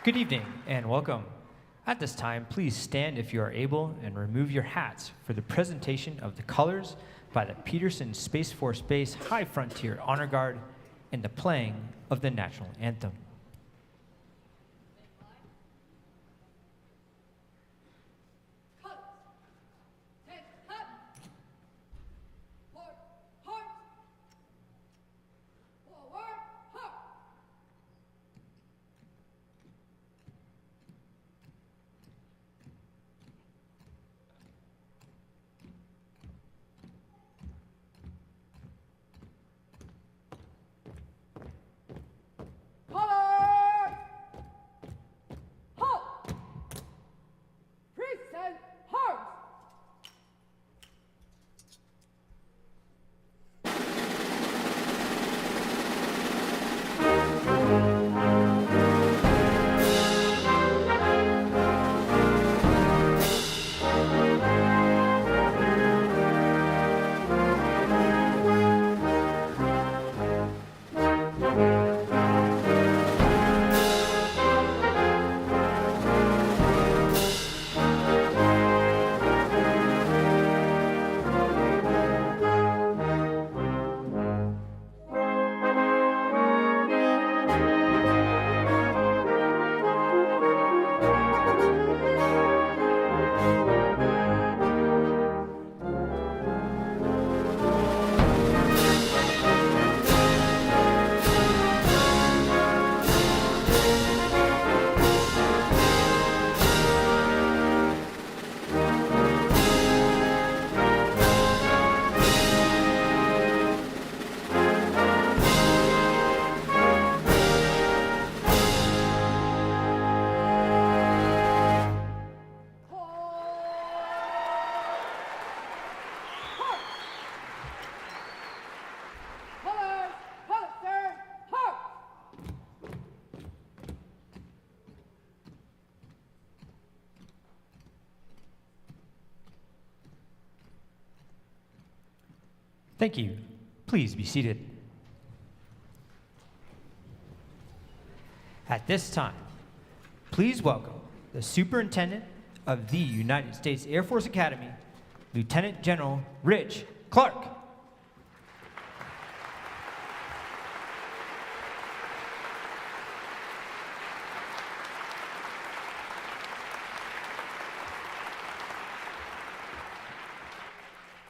Good evening and welcome. At this time, please stand if you are able and remove your hats for the presentation of the colors by the Peterson Space Force Base High Frontier Honor Guard and the playing of the national anthem. Thank you. Please be seated. At this time, please welcome the Superintendent of the United States Air Force Academy, Lieutenant General Rich Clark.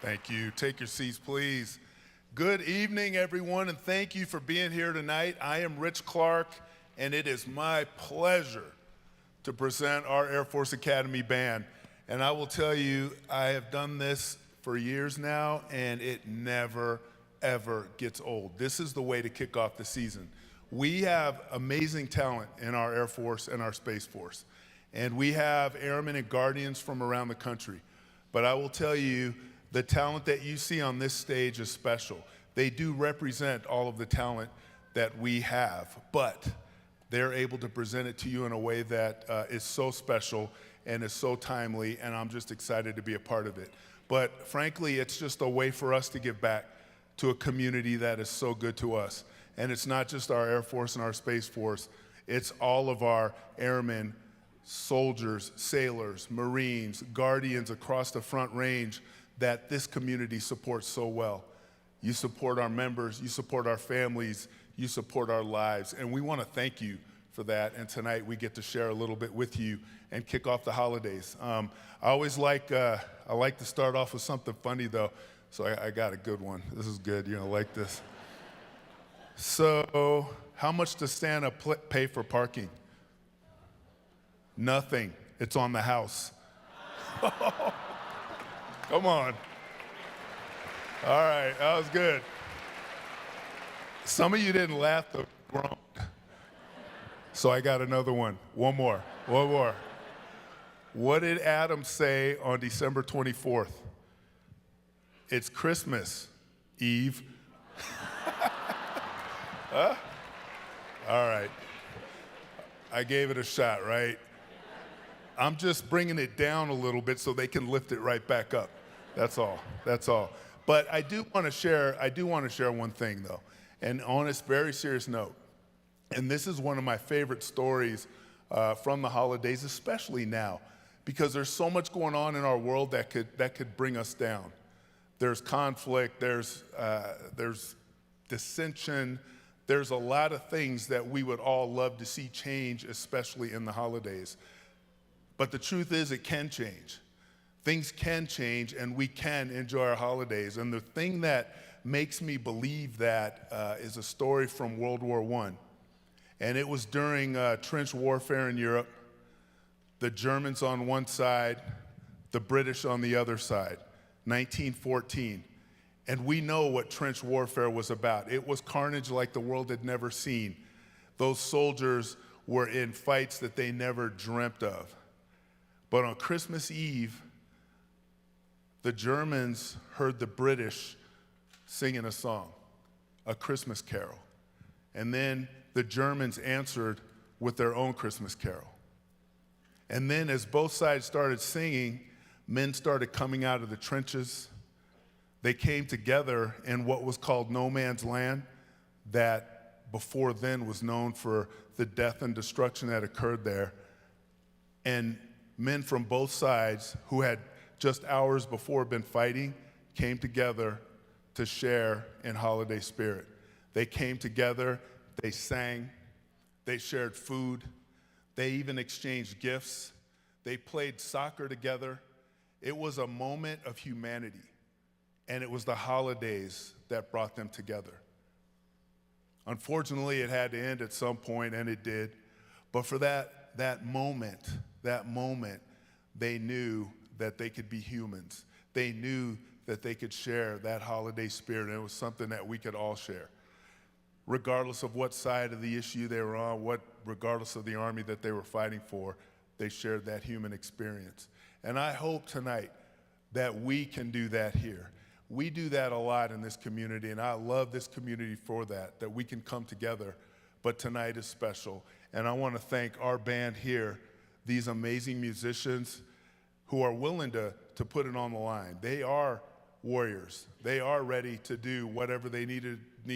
Thank you. Take your seats, please. Good evening, everyone, and thank you for being here tonight. I am Rich Clark, and it is my pleasure to present our Air Force Academy Band. And I will tell you, I have done this for years now, and it never, ever gets old. This is the way to kick off the season. We have amazing talent in our Air Force and our Space Force, and we have airmen and guardians from around the country. But I will tell you, the talent that you see on this stage is special. They do represent all of the talent that we have, but they're able to present it to you in a way that is so special and is so timely, and I'm just excited to be a part of it. But frankly, it's just a way for us to give back to a community that is so good to us. And it's not just our Air Force and our Space Force, it's all of our airmen, soldiers, sailors, Marines, guardians across the Front Range that this community supports so well. You support our members, you support our families, you support our lives, and we want to thank you for that. And tonight we get to share a little bit with you and kick off the holidays. I always like to start off with something funny though, so I got a good one. This is good, you're gonna like this. So, how much does Santa pay for parking? Nothing, it's on the house. Come on. All right, that was good. Some of you didn't laugh, though. So I got another one. One more. What did Adam say on December 24th? It's Christmas Eve. Huh? All right. I gave it a shot, right? I'm just bringing it down a little bit so they can lift it right back up. That's all. But I do want to share one thing though, and on a very serious note. And this is one of my favorite stories from the holidays, especially now, because there's so much going on in our world that could bring us down. There's conflict, there's dissension, there's a lot of things that we would all love to see change, especially in the holidays. But the truth is, it can change. Things can change, and we can enjoy our holidays. And the thing that makes me believe that is a story from World War I. And it was during trench warfare in Europe, the Germans on one side, the British on the other side, 1914. And we know what trench warfare was about. It was carnage like the world had never seen. Those soldiers were in fights that they never dreamt of. But on Christmas Eve, the Germans heard the British singing a song, a Christmas carol. And then the Germans answered with their own Christmas carol. And then as both sides started singing, men started coming out of the trenches. They came together in what was called no man's land, that before then was known for the death and destruction that occurred there. And men from both sides who had just hours before been fighting came together to share in holiday spirit. They came together, they sang, they shared food, they even exchanged gifts, they played soccer together. It was a moment of humanity, and it was the holidays that brought them together. Unfortunately, it had to end at some point, and it did. But for that moment, they knew that they could be humans. They knew that they could share that holiday spirit, and it was something that we could all share. Regardless of what side of the issue they were on, regardless of the army that they were fighting for, they shared that human experience. And I hope tonight that we can do that here. We do that a lot in this community, and I love this community for that we can come together. But tonight is special, and I want to thank our band here, these amazing musicians who are willing to put it on the line. They are warriors. They are ready to do whatever they need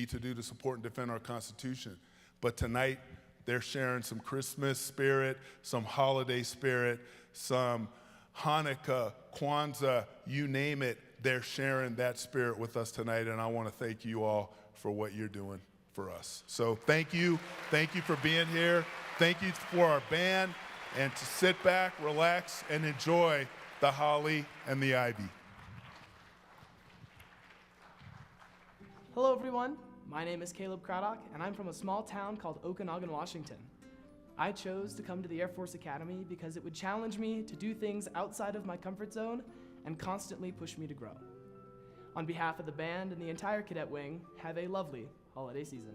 to do to support and defend our Constitution. But tonight, they're sharing some Christmas spirit, some holiday spirit, some Hanukkah, Kwanzaa, you name it. They're sharing that spirit with us tonight, and I want to thank you all for what you're doing for us. So thank you for being here. Thank you for our band, and to sit back, relax, and enjoy the holly and the ivy. Hello everyone, my name is Caleb Craddock, and I'm from a small town called Okanagan, Washington. I chose to come to the Air Force Academy because it would challenge me to do things outside of my comfort zone and constantly push me to grow. On behalf of the band and the entire cadet wing, have a lovely holiday season.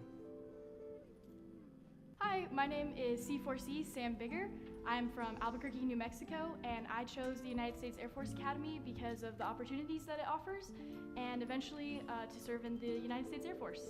Hi, my name is C4C Sam Bigger. I'm from Albuquerque, New Mexico, and I chose the United States Air Force Academy because of the opportunities that it offers, and eventually to serve in the United States Air Force.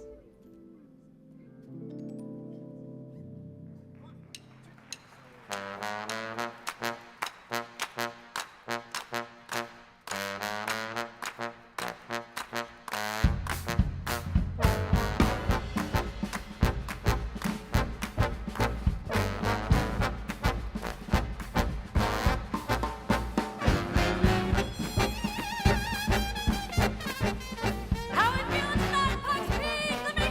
How it feeling tonight, Pikes Peak? Let me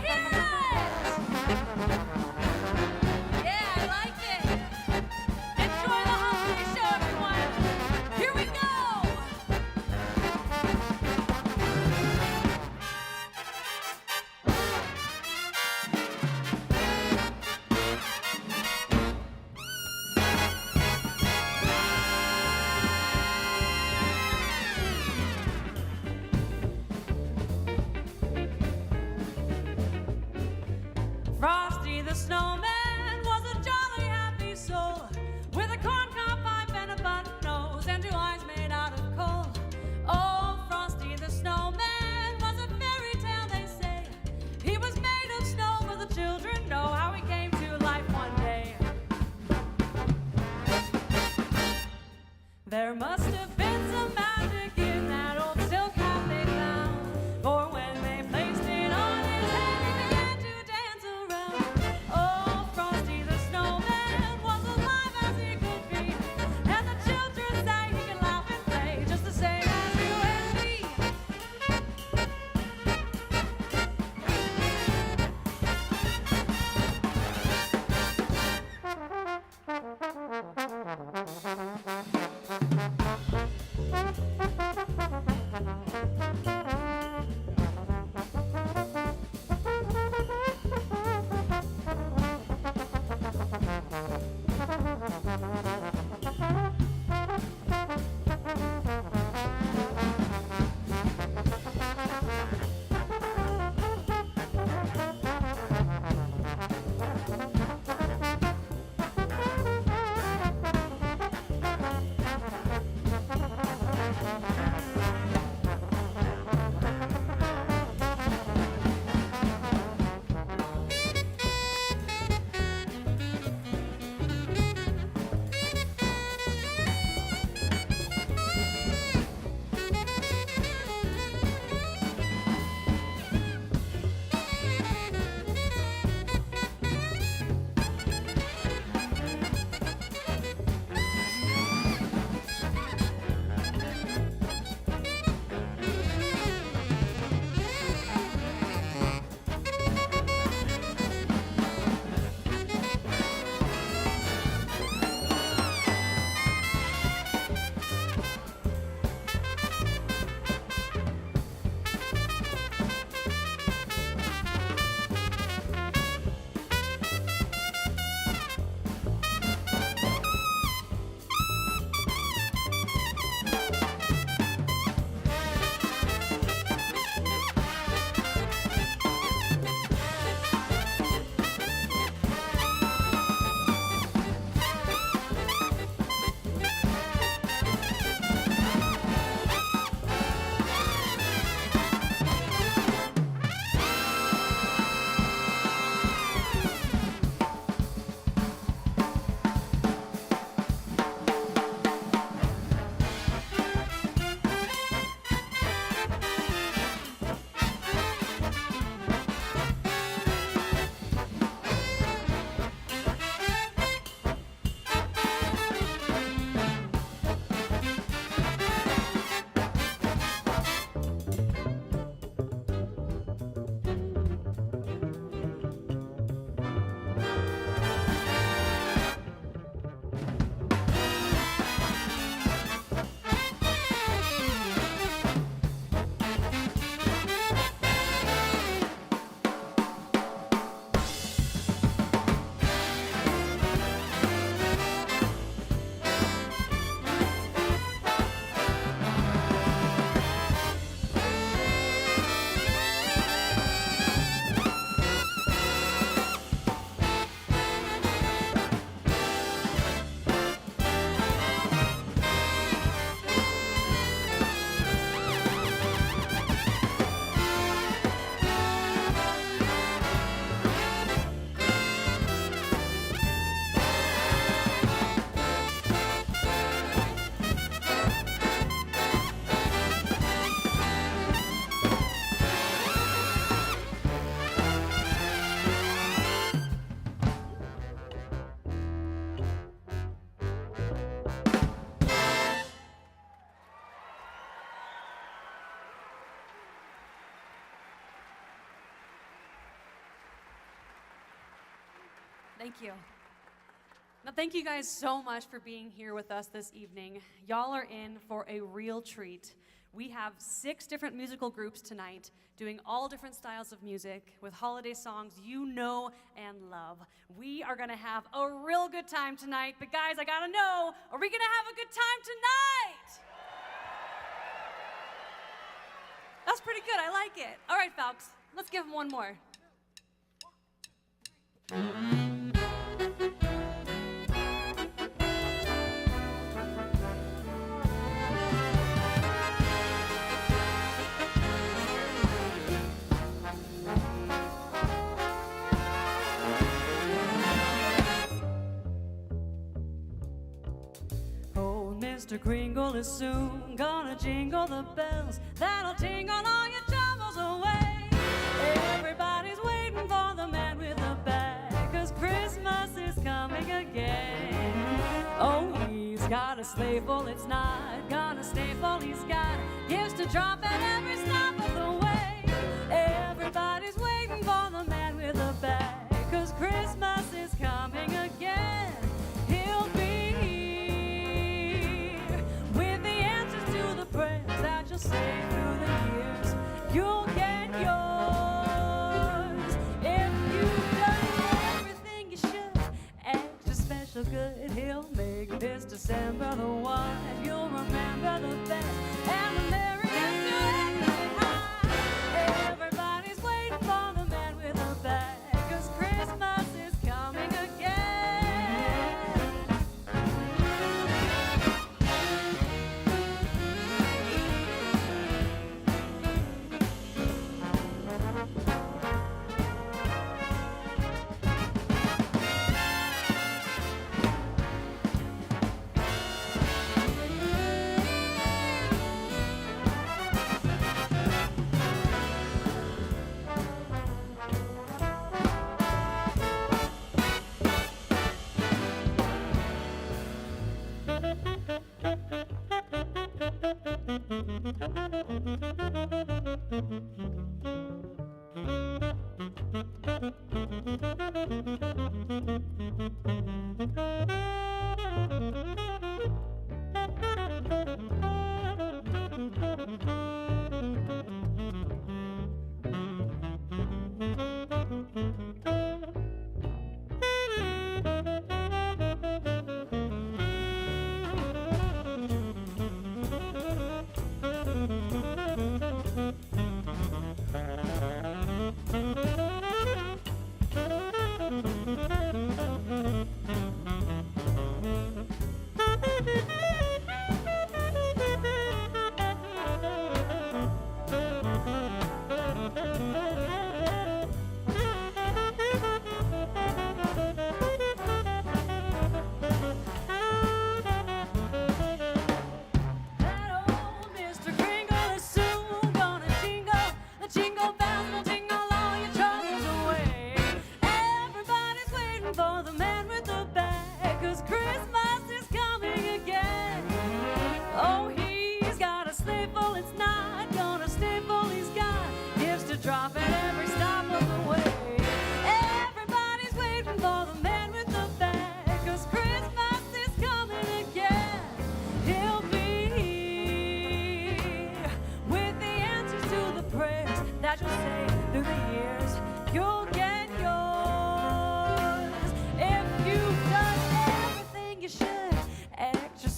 Thank you. Now, thank you guys so much for being here with us this evening. Y'all are in for a real treat. We have 6 different musical groups tonight doing all different styles of music with holiday songs you know and love. We are gonna have a real good time tonight, but guys, I gotta know, are we gonna have a good time tonight? That's pretty good, I like it. All right, Falks, let's give them one more. Mr. Kringle is soon gonna jingle the bells that'll tingle all your troubles away. Everybody's waiting for the man with the bag, 'cause Christmas is coming again. Oh, he's got a sleigh full, it's not gonna stay full. He's got gifts to drop at every stop of the way. Everybody's waiting for the man with the bag, 'cause Christmas is coming again. He'll be that you'll say through the years, you'll get yours. If you've done everything you should, extra special good, he'll make this December the one that you'll remember the best and the merriest to every high. Everybody's waiting for the man with the bag, 'cause Christmas is coming again.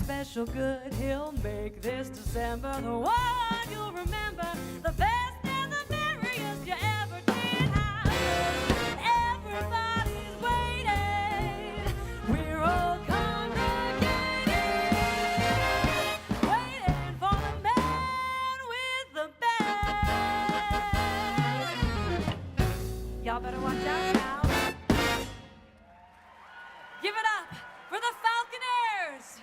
Special good, he'll make this December the one you'll remember, the best and the merriest you ever did have. Everybody's waiting, we're all congregating, waiting for the man with the bag. Y'all better watch out now. Give it up for the Falconeers.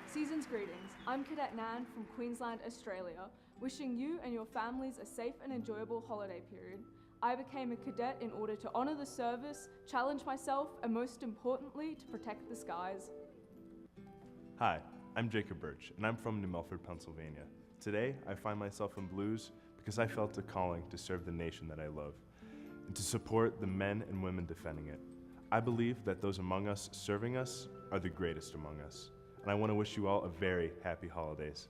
Season's greetings. I'm Cadet Nan from Queensland, Australia, wishing you and your families a safe and enjoyable holiday period. I became a cadet in order to honor the service, challenge myself, and most importantly, to protect the skies. Hi, I'm Jacob Birch, and I'm from New Milford, Pennsylvania. Today, I find myself in blues because I felt a calling to serve the nation that I love and to support the men and women defending it. I believe that those among us serving us are the greatest among us. And I want to wish you all a very happy holidays.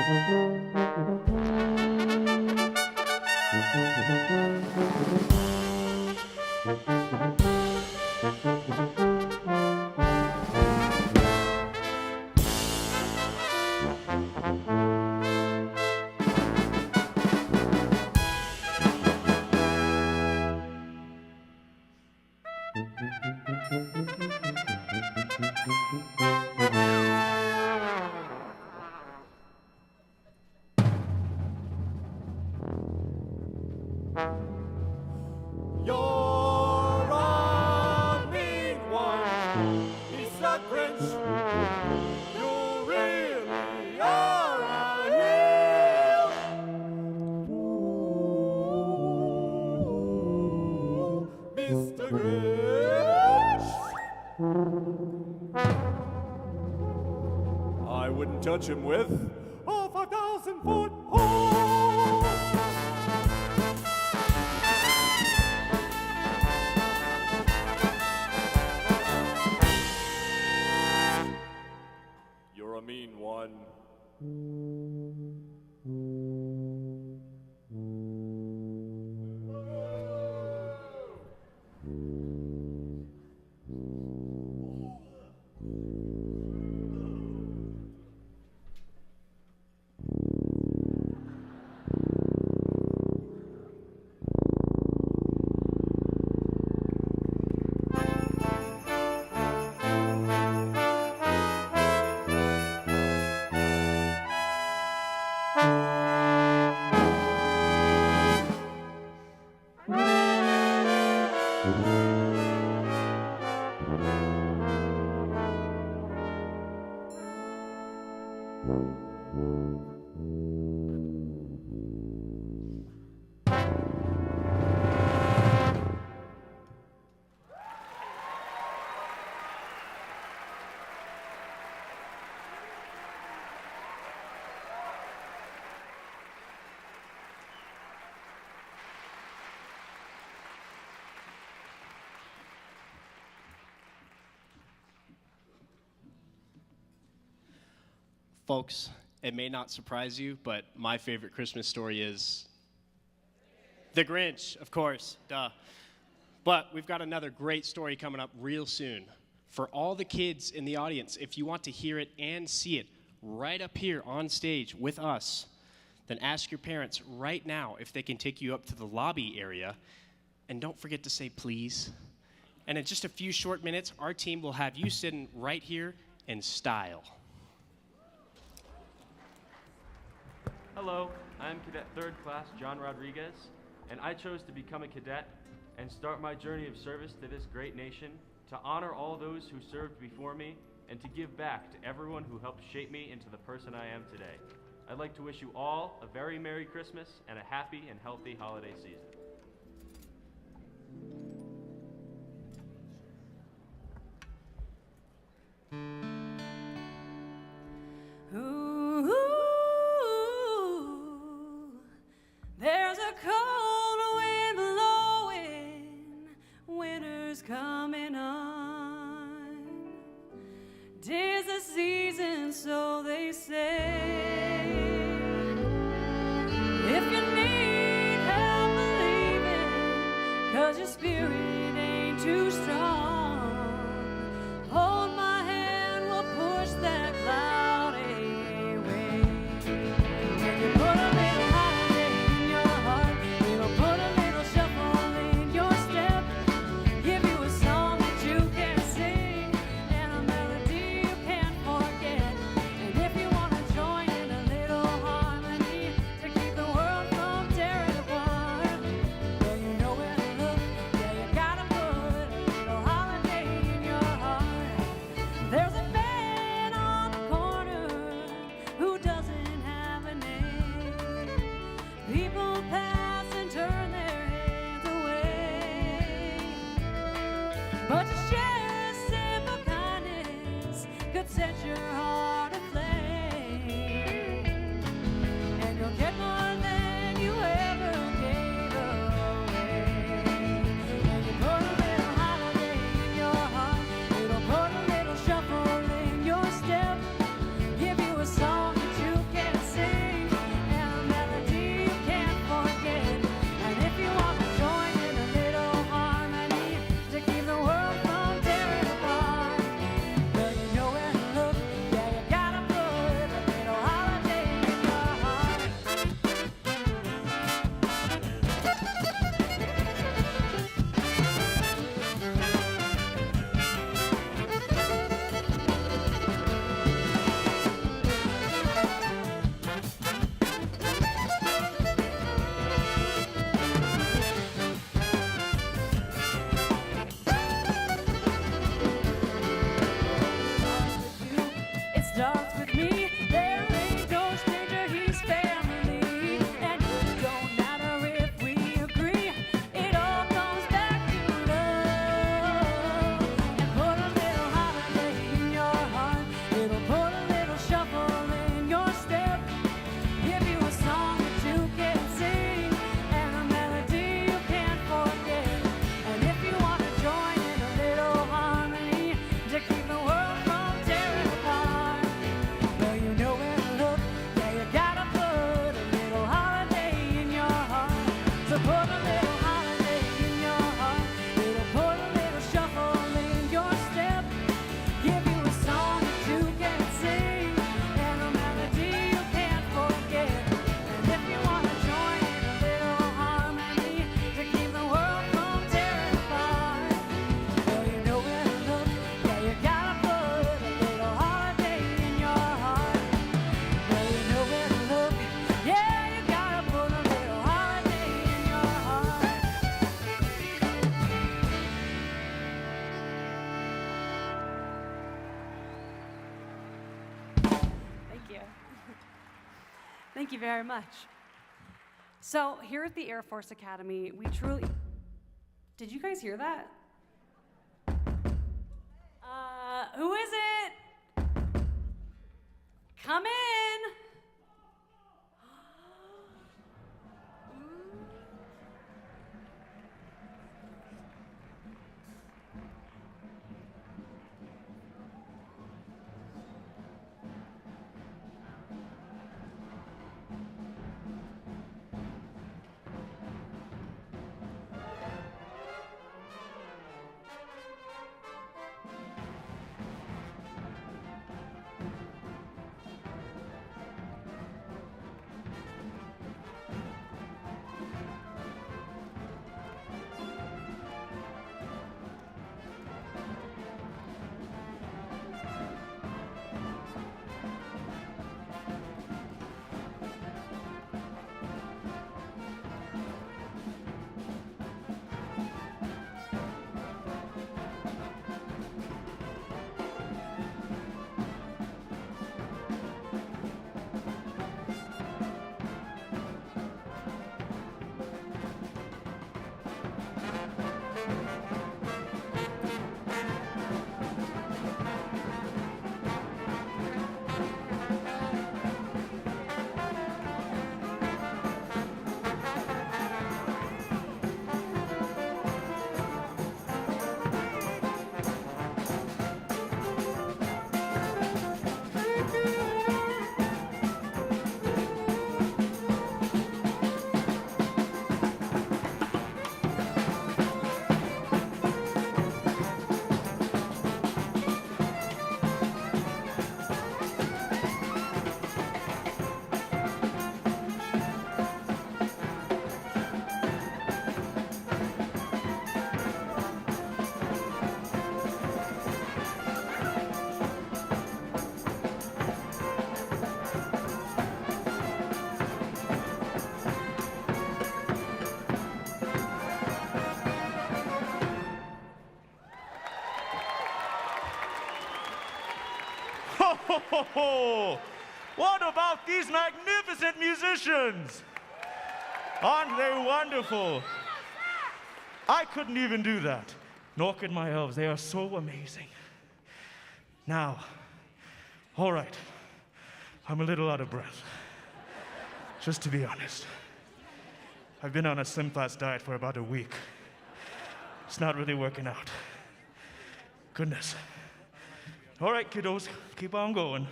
You're a mean one, Mr. Grinch. You really are a heel. Ooh, Mr. Grinch. I wouldn't touch him with a 5,000-foot pole. You're a mean one. Folks, it may not surprise you, but my favorite Christmas story is The Grinch, of course, duh. But we've got another great story coming up real soon. For all the kids in the audience, if you want to hear it and see it right up here on stage with us, then ask your parents right now if they can take you up to the lobby area. And don't forget to say please. And in just a few short minutes, our team will have you sitting right here in style. Hello, I'm Cadet 3rd Class John Rodriguez, and I chose to become a cadet and start my journey of service to this great nation, to honor all those who served before me, and to give back to everyone who helped shape me into the person I am today. I'd like to wish you all a very Merry Christmas and a happy and healthy holiday season. Ooh, there's a cold wind blowing, winter's coming on. 'Tis the season, so they say. If you need help believing, 'cause your spirit ain't too strong, hold my hand, we'll push that cloud away. Can you put a little holiday in your heart? It'll put a little shuffle in your step. Give you a song that you can sing and a melody you can't forget. And if you want to join in a little harmony to keep the world from tearing apart, well, you know where to look. Yeah, you gotta put a little holiday Thank you very much. So here at the Air Force Academy, we truly... Did you guys hear that? Who is it? Come in. Ho! What about these magnificent musicians? Aren't they wonderful? I couldn't even do that, nor could my elves. They are so amazing. Now, all right, I'm a little out of breath. Just to be honest. I've been on a slim fast diet for about a week. It's not really working out. Goodness. All right, kiddos, keep on going.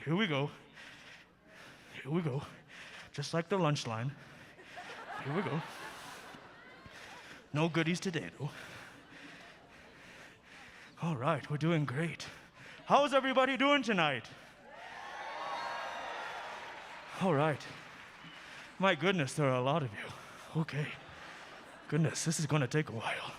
Here we go. Here we go. Just like the lunch line. Here we go. No goodies today, though. All right, we're doing great. How's everybody doing tonight? All right. My goodness, there are a lot of you. Okay. Goodness, this is going to take a while.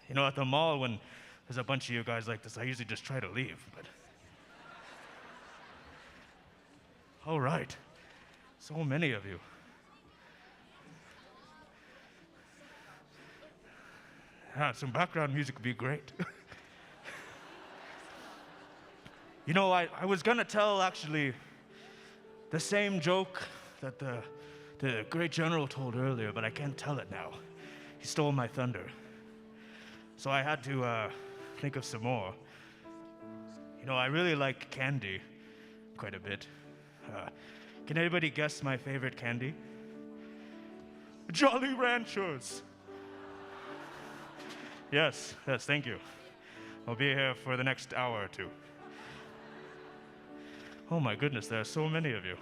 You know, at the mall, when there's a bunch of you guys like this, I usually just try to leave, but... All right. So many of you. Yeah, some background music would be great. You know, I was gonna tell, actually, the same joke that the great general told earlier, but I can't tell it now. He stole my thunder. So I had to think of some more. You know, I really like candy quite a bit. Can anybody guess my favorite candy? Jolly Ranchers. Yes, thank you. I'll be here for the next hour or two. Oh my goodness, there are so many of you.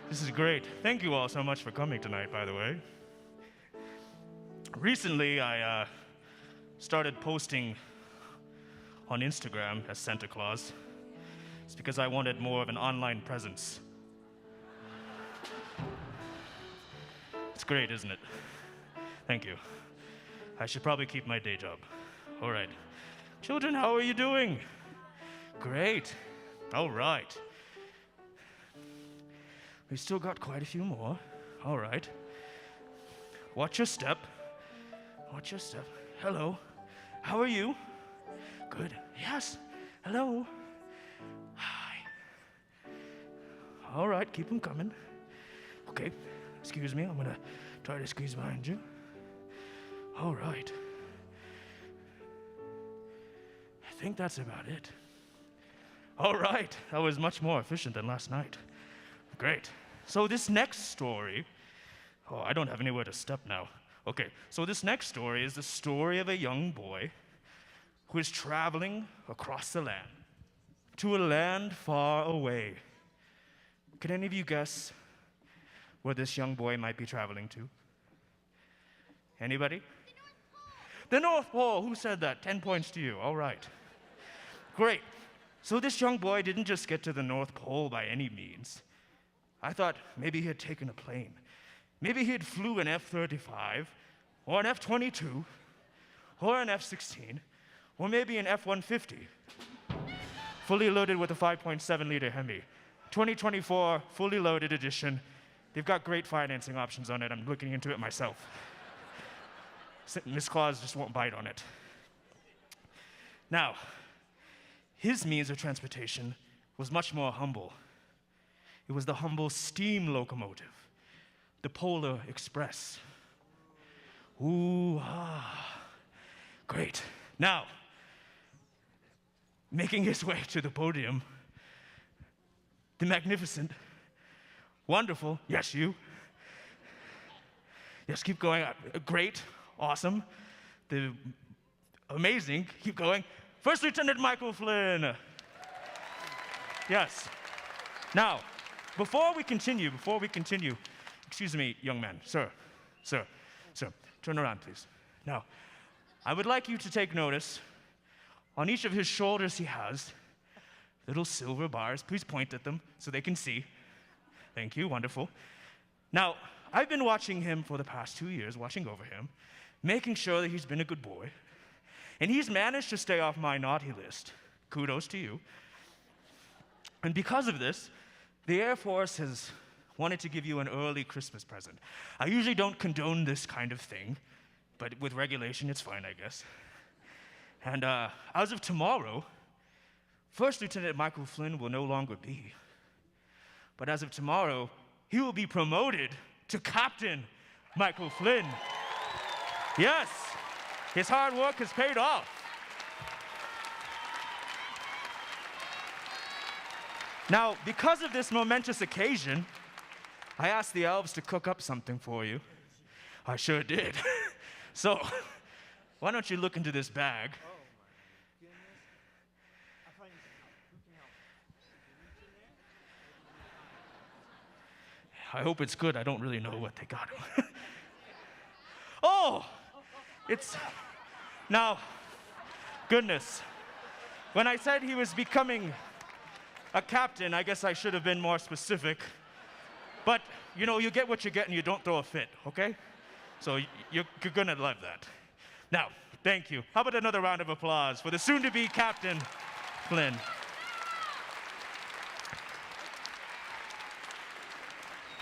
This is great. Thank you all so much for coming tonight, by the way. Recently, I started posting on Instagram as Santa Claus. It's because I wanted more of an online presence. It's great, isn't it? Thank you. I should probably keep my day job. All right. Children, how are you doing? Great. All right. We still got quite a few more. All right. Watch your step. Watch your step. Hello. How are you? Good. Yes. Hello. Hi. All right, keep them coming. Okay, excuse me, I'm gonna try to squeeze behind you. All right. I think that's about it. All right, that was much more efficient than last night. Great. So this next story, oh, I don't have anywhere to step now. Okay, so this next story is the story of a young boy who is traveling across the land to a land far away. Can any of you guess where this young boy might be traveling to? Anybody? The North Pole. Who said that? 10 points to you. All right. Great. So this young boy didn't just get to the North Pole by any means. I thought maybe he had taken a plane. Maybe he had flew an F-35 or an F-22 or an F-16 or maybe an F-150, fully loaded with a 5.7-liter Hemi. 2024 fully loaded edition. They've got great financing options on it. I'm looking into it myself. Miss Claus just won't bite on it. Now, his means of transportation was much more humble. It was the humble steam locomotive, the Polar Express. Ooh, ah, great. Now, making his way to the podium, the magnificent, wonderful, yes, you. Yes, keep going. Great, awesome, the amazing, keep going. First Lieutenant Michael Flynn. Yes. Now, before we continue, excuse me, young man, sir, turn around, please. Now, I would like you to take notice. On each of his shoulders, he has little silver bars. Please point at them so they can see. Thank you, wonderful. Now, I've been watching him for the past 2 years, watching over him, making sure that he's been a good boy. And he's managed to stay off my naughty list. Kudos to you. And because of this, the Air Force has wanted to give you an early Christmas present. I usually don't condone this kind of thing, but with regulation, it's fine, I guess. And as of tomorrow, First Lieutenant Michael Flynn will no longer be. But as of tomorrow, he will be promoted to Captain Michael Flynn. Yes, his hard work has paid off. Now, because of this momentous occasion, I asked the elves to cook up something for you. I sure did. So, why don't you look into this bag? I hope it's good. I don't really know what they got him. Oh, it's, now, goodness. When I said he was becoming a captain, I guess I should have been more specific. But, you know, you get what you get and you don't throw a fit, okay? So you're gonna love that. Now, thank you. How about another round of applause for the soon-to-be Captain Flynn?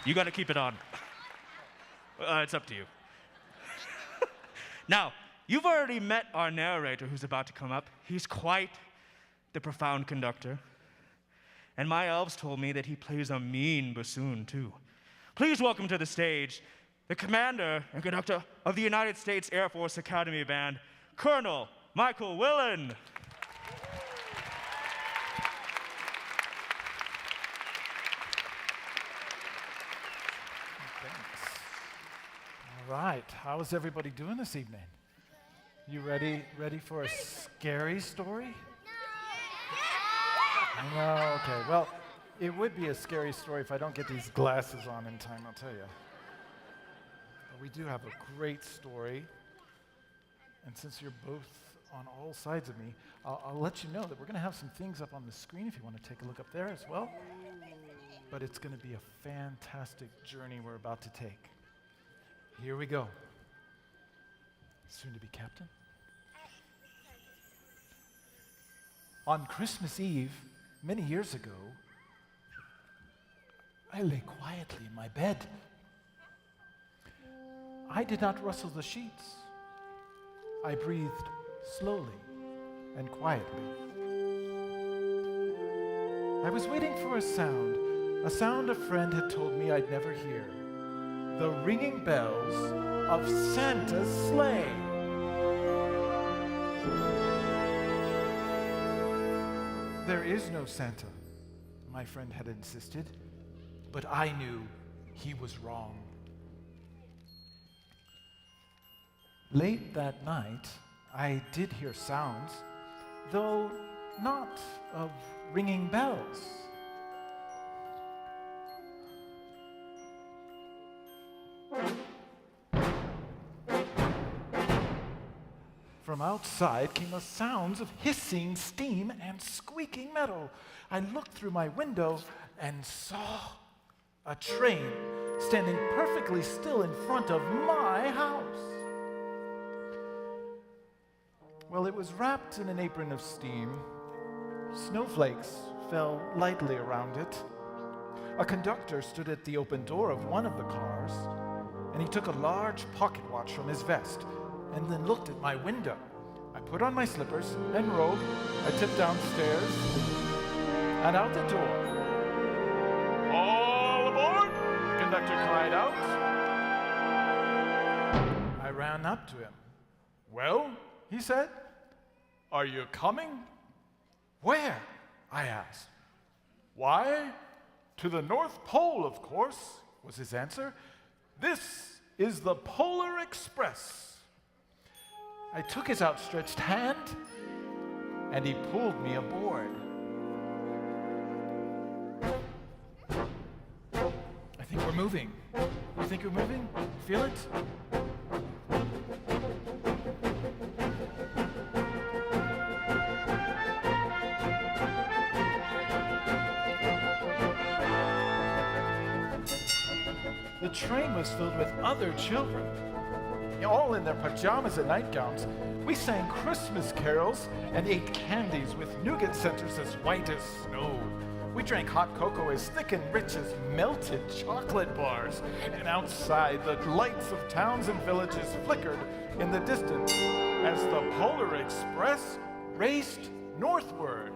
You gotta keep it on. It's up to you. Now, you've already met our narrator who's about to come up. He's quite the profound conductor. And my elves told me that he plays a mean bassoon, too. Please welcome to the stage the commander and conductor of the United States Air Force Academy Band, Colonel Michael Willen. Thanks. All right, how is everybody doing this evening? You ready for a scary story? No, okay. Well, it would be a scary story if I don't get these glasses on in time, I'll tell you. But we do have a great story. And since you're both on all sides of me, I'll let you know that we're going to have some things up on the screen if you want to take a look up there as well. But it's going to be a fantastic journey we're about to take. Here we go. Soon to be captain. On Christmas Eve, many years ago, I lay quietly in my bed. I did not rustle the sheets. I breathed slowly and quietly. I was waiting for a sound a friend had told me I'd never hear. The ringing bells of Santa's sleigh. There is no Santa, my friend had insisted, but I knew he was wrong. Late that night, I did hear sounds, though not of ringing bells. From outside came the sounds of hissing steam and squeaking metal. I looked through my window and saw a train standing perfectly still in front of my house. Well, it was wrapped in an apron of steam. Snowflakes fell lightly around it. A conductor stood at the open door of one of the cars, and he took a large pocket watch from his vest and then looked at my window. I put on my slippers and robe. I tipped downstairs and out the door. "All aboard!" the conductor cried out. I ran up to him. "Well," he said, "are you coming?" "Where?" I asked. "Why, to the North Pole, of course," was his answer. "This is the Polar Express." I took his outstretched hand, and he pulled me aboard. I think we're moving. You think we're moving? Feel it? The train was filled with other children, all in their pajamas and nightgowns. We sang Christmas carols and ate candies with nougat centers as white as snow. We drank hot cocoa as thick and rich as melted chocolate bars. And outside, the lights of towns and villages flickered in the distance as the Polar Express raced northward.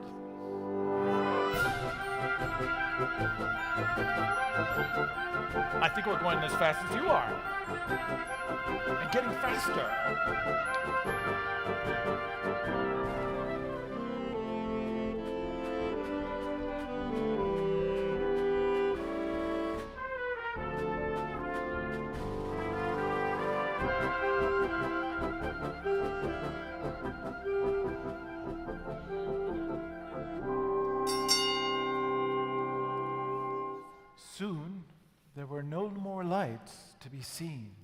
I think we're going as fast as you are. And getting faster. Soon, there were no more lights to be seen.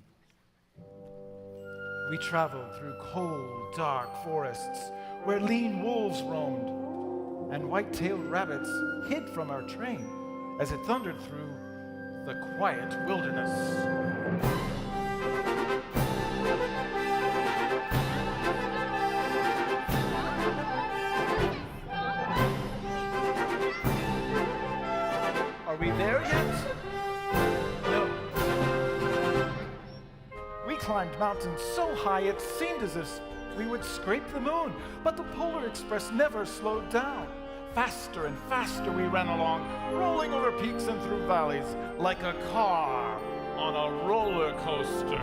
We traveled through cold, dark forests where lean wolves roamed and white-tailed rabbits hid from our train as it thundered through the quiet wilderness. Are we there yet? No. We climbed mountains so high it seemed as if we would scrape the moon, but the Polar Express never slowed down. Faster and faster we ran along, rolling over peaks and through valleys like a car on a roller coaster.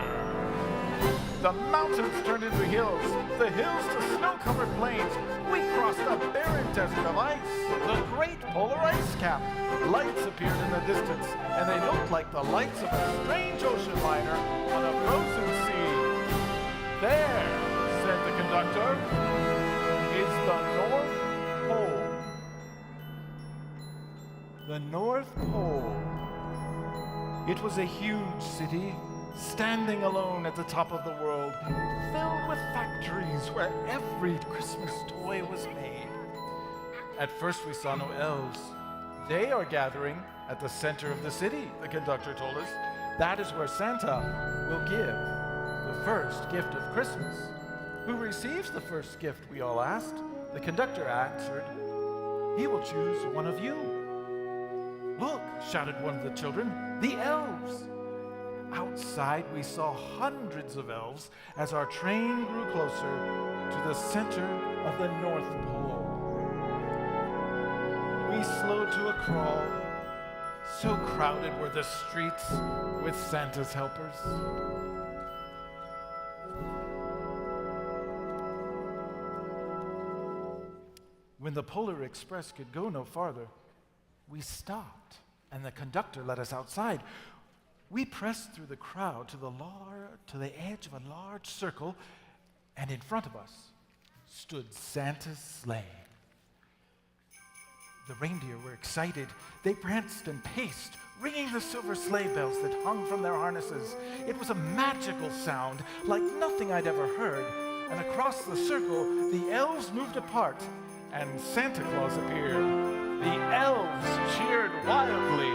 The mountains turned into hills, the hills to snow-covered plains. We crossed a barren desert of ice, the great polar ice cap. Lights appeared in the distance, and they looked like the lights of a strange ocean liner on a frozen sea. "There," said the conductor, "is the North Pole." The North Pole. It was a huge city, standing alone at the top of the world, filled with factories where every Christmas toy was made. At first we saw no elves. "They are gathering at the center of the city," the conductor told us. "That is where Santa will give the first gift of Christmas." "Who receives the first gift?" we all asked. The conductor answered, "He will choose one of you." "Look," shouted one of the children, "the elves." Outside, we saw hundreds of elves as our train grew closer to the center of the North Pole. We we slowed to a crawl. So crowded were the streets with Santa's helpers. When the Polar Express could go no farther, we stopped, and the conductor let us outside. We pressed through the crowd to the edge of a large circle, and in front of us stood Santa's sleigh. The reindeer were excited. They pranced and paced, ringing the silver sleigh bells that hung from their harnesses. It was a magical sound, like nothing I'd ever heard. And across the circle, the elves moved apart, and Santa Claus appeared. The elves cheered wildly.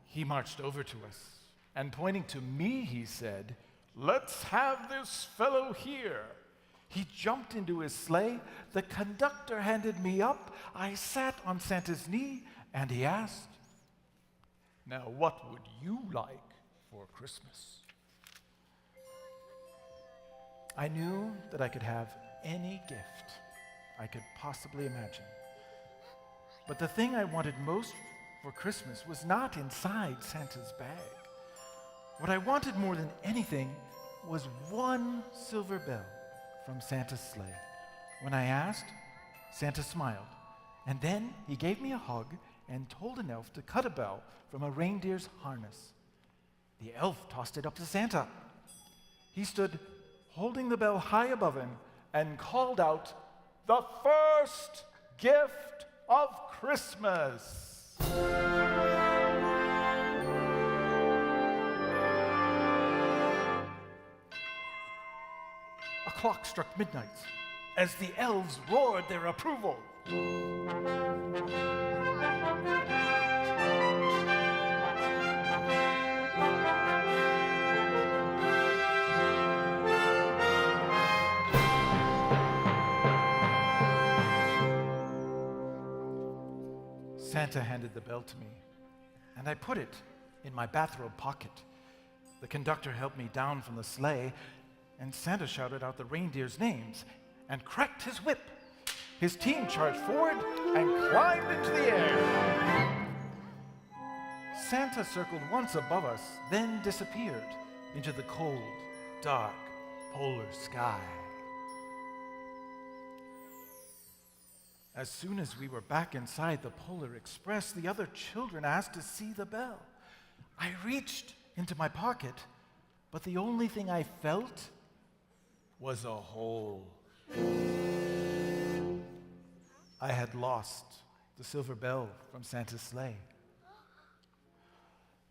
He marched over to us, and pointing to me, he said, "Let's have this fellow here." He jumped into his sleigh. The conductor handed me up. I sat on Santa's knee, and he asked, "Now, what would you like for Christmas?" I knew that I could have any gift I could possibly imagine. But the thing I wanted most for Christmas was not inside Santa's bag. What I wanted more than anything was one silver bell from Santa's sleigh. When I asked, Santa smiled, and then he gave me a hug and told an elf to cut a bell from a reindeer's harness. The elf tossed it up to Santa. He stood holding the bell high above him and called out, "The first gift of Christmas." A clock struck midnight as the elves roared their approval. Santa handed the bell to me, and I put it in my bathrobe pocket. The conductor helped me down from the sleigh, and Santa shouted out the reindeers' names and cracked his whip. His team charged forward and climbed into the air. Santa circled once above us, then disappeared into the cold, dark, polar sky. As soon as we were back inside the Polar Express, the other children asked to see the bell. I reached into my pocket, but the only thing I felt was a hole. I had lost the silver bell from Santa's sleigh.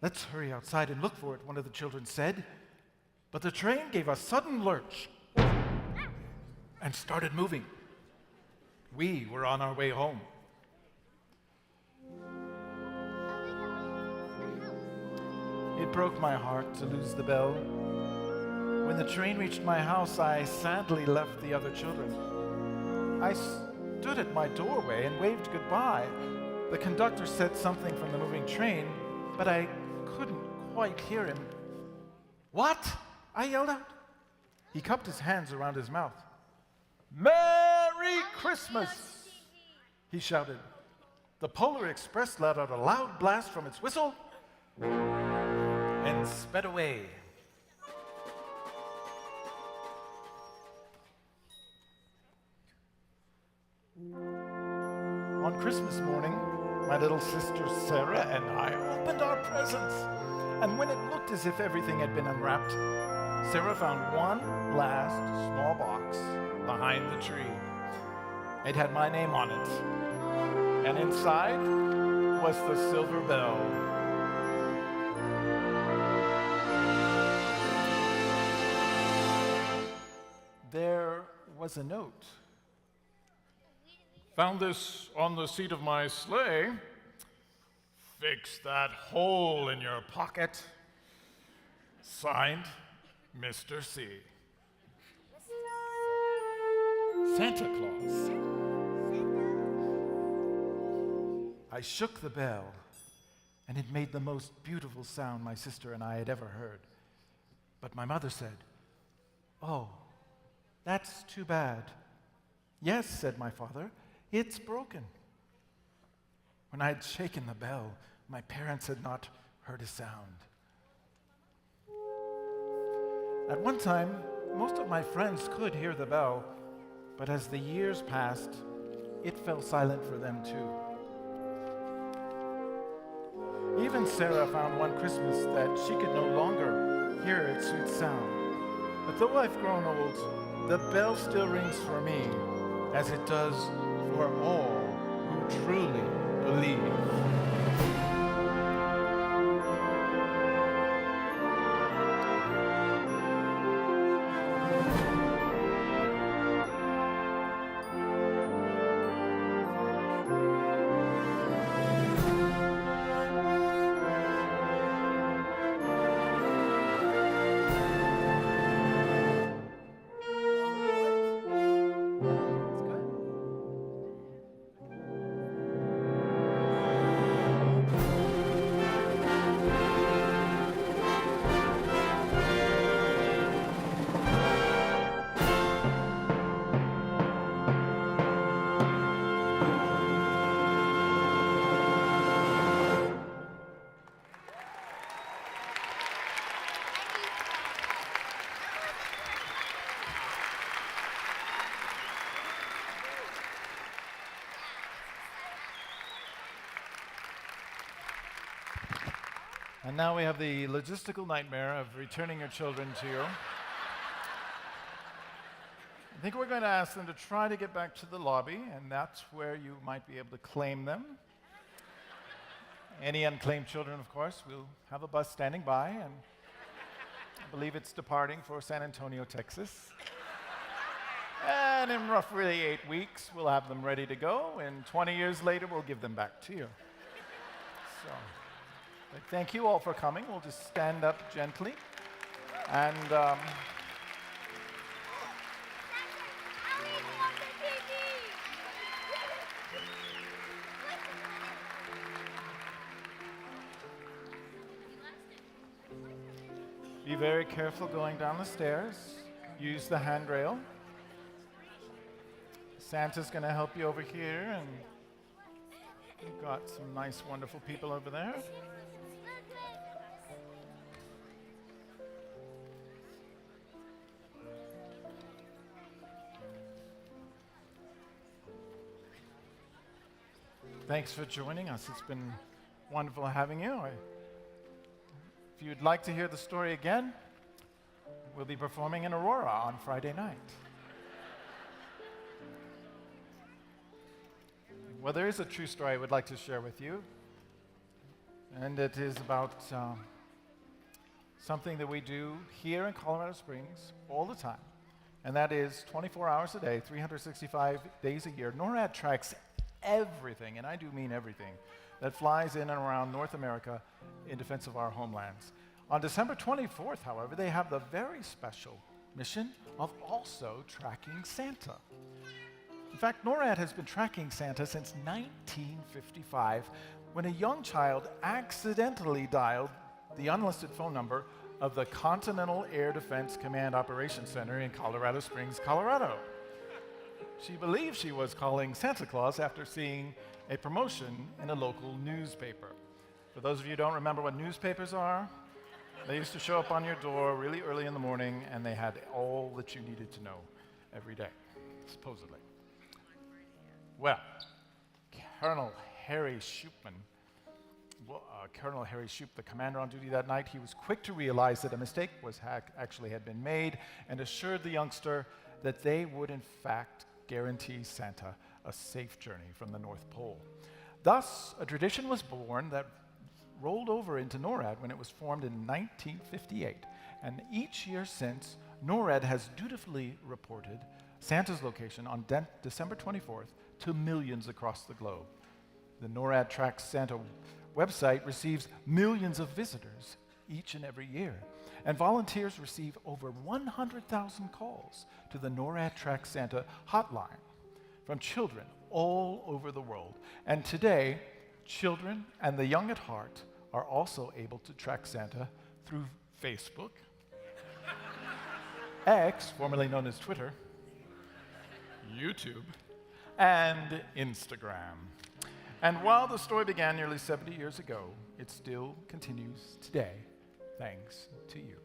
"Let's hurry outside and look for it," one of the children said. But the train gave a sudden lurch and started moving. We were on our way home. It broke my heart to lose the bell. When the train reached my house, I sadly left the other children. I stood at my doorway and waved goodbye. The conductor said something from the moving train, but I couldn't quite hear him. "What?" I yelled out. He cupped his hands around his mouth. "Merry Christmas!" he shouted. The Polar Express let out a loud blast from its whistle and sped away. On Christmas morning, my little sister Sarah and I opened our presents. And when it looked as if everything had been unwrapped, Sarah found one last small box behind the tree. It had my name on it. And inside was the silver bell. There was a note. "Found this on the seat of my sleigh. Fix that hole in your pocket. Signed, Mr. C." Santa Claus. I shook the bell, and it made the most beautiful sound my sister and I had ever heard. But my mother said, "Oh, that's too bad." "Yes," said my father, "it's broken." When I had shaken the bell, my parents had not heard a sound. At one time, most of my friends could hear the bell, but as the years passed, it fell silent for them too. Even Sarah found one Christmas that she could no longer hear its sweet sound. But though I've grown old, the bell still rings for me, as it does for all who truly believe. And now we have the logistical nightmare of returning your children to you. I think we're going to ask them to try to get back to the lobby, and that's where you might be able to claim them. Any unclaimed children, of course, we'll have a bus standing by, and I believe it's departing for San Antonio, Texas. And in roughly 8 weeks, we'll have them ready to go, and 20 years later, we'll give them back to you. So, but thank you all for coming. We'll just stand up gently, and be very careful going down the stairs. Use the handrail. Santa's going to help you over here, and we've got some nice, wonderful people over there. Thanks for joining us. It's been wonderful having you. If you'd like to hear the story again, we'll be performing in Aurora on Friday night. Well, there is a true story I would like to share with you, and it is about something that we do here in Colorado Springs all the time, and that is 24 hours a day, 365 days a year. NORAD tracks everything, and I do mean everything, that flies in and around North America in defense of our homelands. On December 24th, however, they have the very special mission of also tracking Santa. In fact, NORAD has been tracking Santa since 1955, when a young child accidentally dialed the unlisted phone number of the Continental Air Defense Command Operations Center in Colorado Springs, Colorado. She believed she was calling Santa Claus after seeing a promotion in a local newspaper. For those of you who don't remember what newspapers are, they used to show up on your door really early in the morning, and they had all that you needed to know every day, supposedly. Well, Colonel Harry Shoup, the commander on duty that night, he was quick to realize that a mistake actually had been made, and assured the youngster that they would in fact guarantee Santa a safe journey from the North Pole. Thus, a tradition was born that rolled over into NORAD when it was formed in 1958, and each year since, NORAD has dutifully reported Santa's location on December 24th to millions across the globe. The NORAD Tracks Santa website receives millions of visitors each and every year, and volunteers receive over 100,000 calls to the NORAD Tracks Santa hotline from children all over the world. And today, children and the young at heart are also able to track Santa through Facebook, X, formerly known as Twitter, YouTube, and Instagram. And while the story began nearly 70 years ago, it still continues today, thanks to you.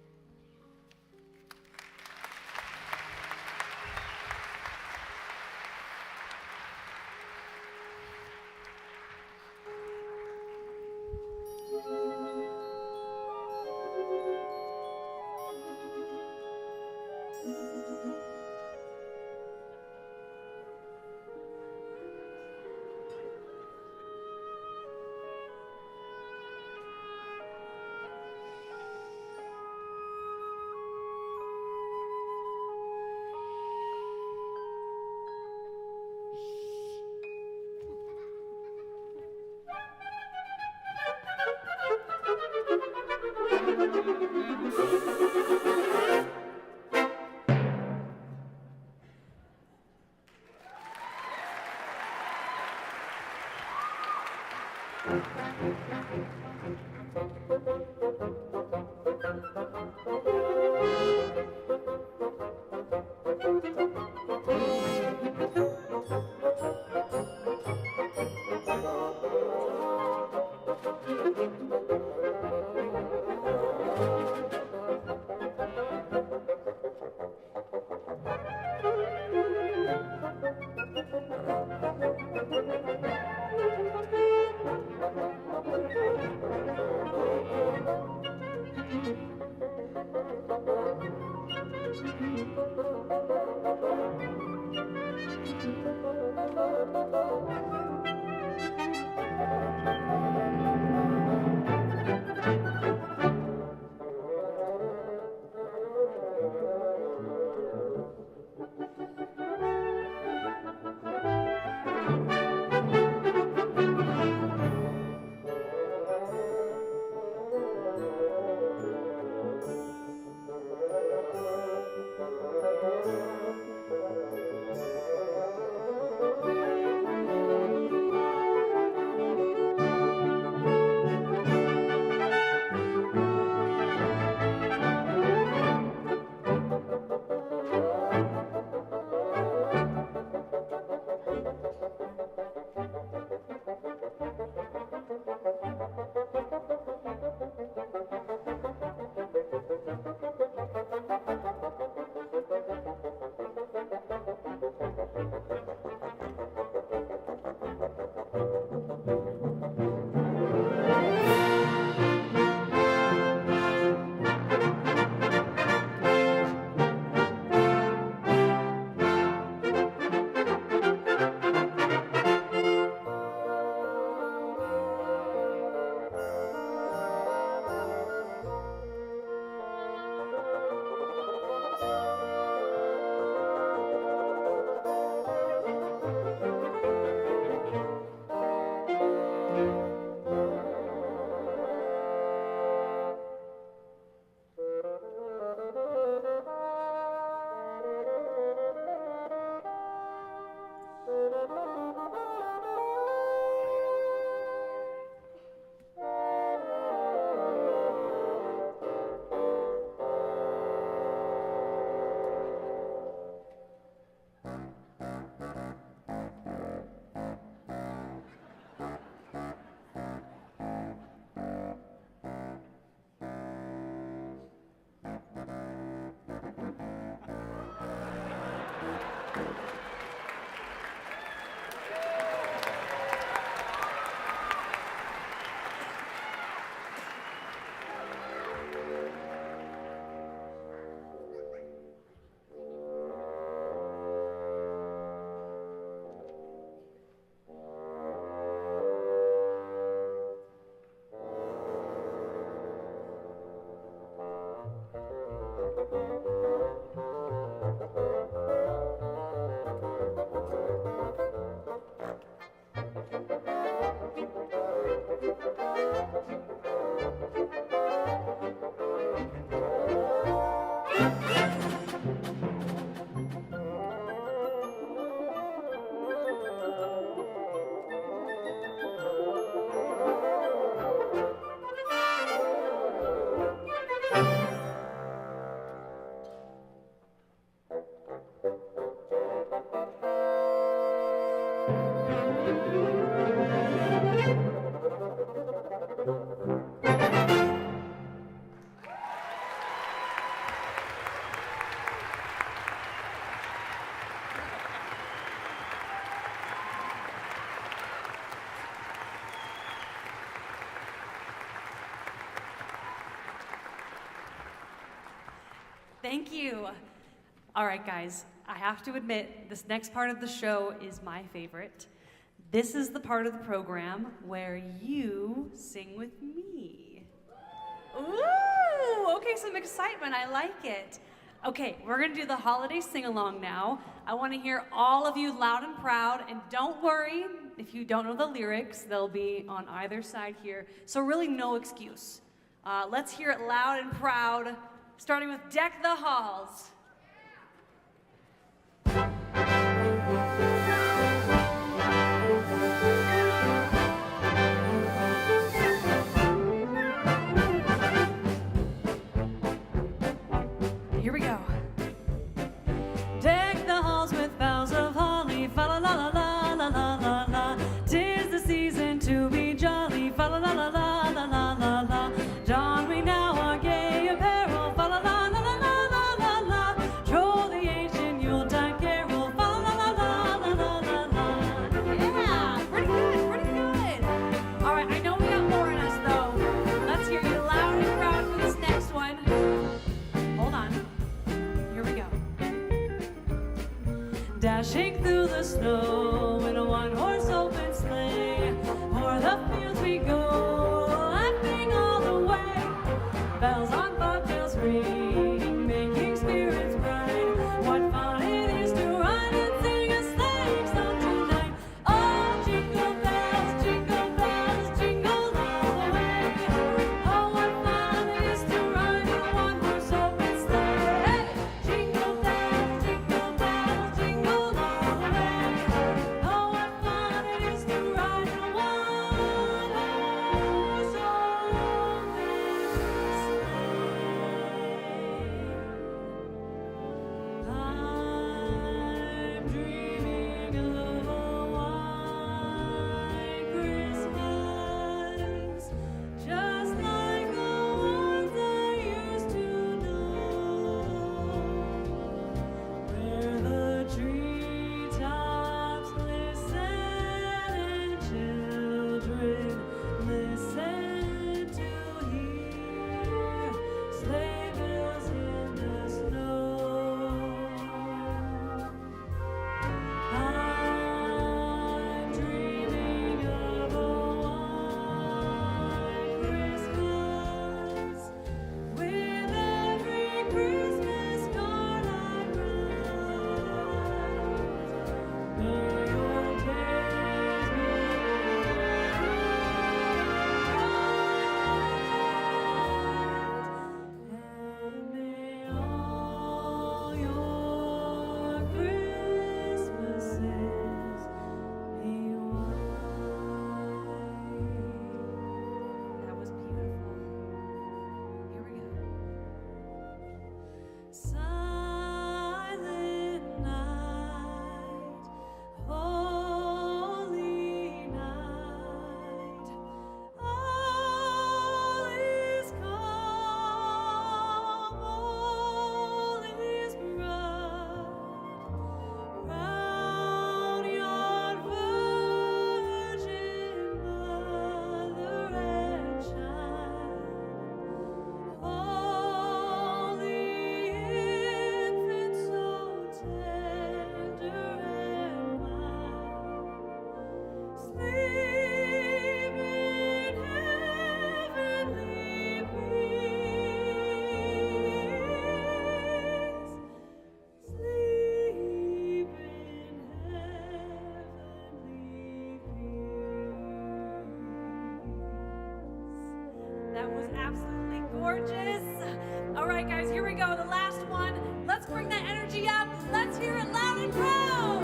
Thank you. All right, guys, I have to admit, this next part of the show is my favorite. This is the part of the program where you sing with me. Ooh, okay, some excitement. I like it. Okay, we're gonna do the holiday sing-along now. I wanna hear all of you loud and proud, and don't worry, if you don't know the lyrics, they'll be on either side here, so really no excuse. Let's hear it loud and proud, starting with Deck the Halls. Here we go. Deck the halls with boughs of holly, fa la la la la la la la. 'Tis the season to be jolly, fa la la la la la la la la. Don we now our gay apparel, fa la la la la la la la la. Troll the ancient Yuletide carol, fa la la la la la la la. Yeah, pretty good, pretty good. All right, I know we got more in us though. Let's hear you loud and proud for this next one. Hold on. Here we go. Dashing through the snow in a one-horse open sleigh, o'er the fields we go, laughing all the way. Bells on bobtails ring, making spirits bright. What fun it is to ride and sing a sleighing song tonight. Oh, jingle bells, jingle all the way. Oh, what fun it is to ride in a one-horse open sleigh. Hey! Jingle bells, jingle all the way. Oh, what fun it is to ride in a one-horse open sleigh. I'm dreaming of a white Christmas, just like the ones I used to know, where the treetops listen and children listen to hear sleigh bells in the snow. I'm dreaming of a white Christmas, with every Christmas card I write. May your days be bright, and may all your Christmases be white. That was beautiful. Here we go. Silent night, holy night, all is calm, all is bright. Round yon Virgin Mother and Child, all the infants so tender and mild, sleep in heavenly peace. Sleep in heavenly peace. That was absolutely gorgeous. All right, guys, here we go. The last one. Let's bring that energy up. Let's hear it loud and proud.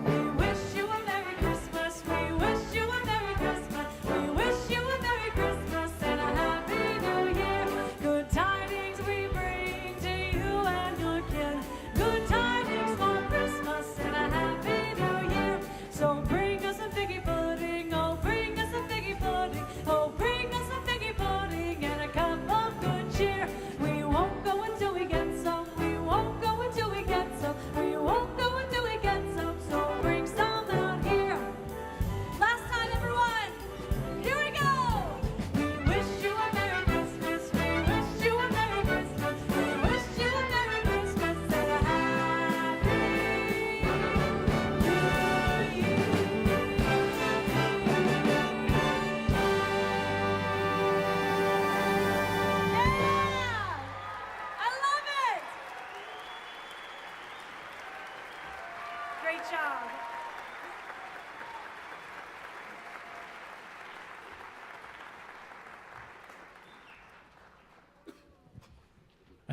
We wish you a Merry Christmas. We wish you a Merry Christmas. We wish you a Merry Christmas and a Happy New Year. Good tidings we bring to you and your kin. Good tidings for Christmas and a Happy New Year. So bring us a figgy pudding. Oh, bring us a figgy pudding. Oh, bring us a figgy pudding and a cup of good cheer. We won't go until we get some. We won't go until we get some. We won't go until we get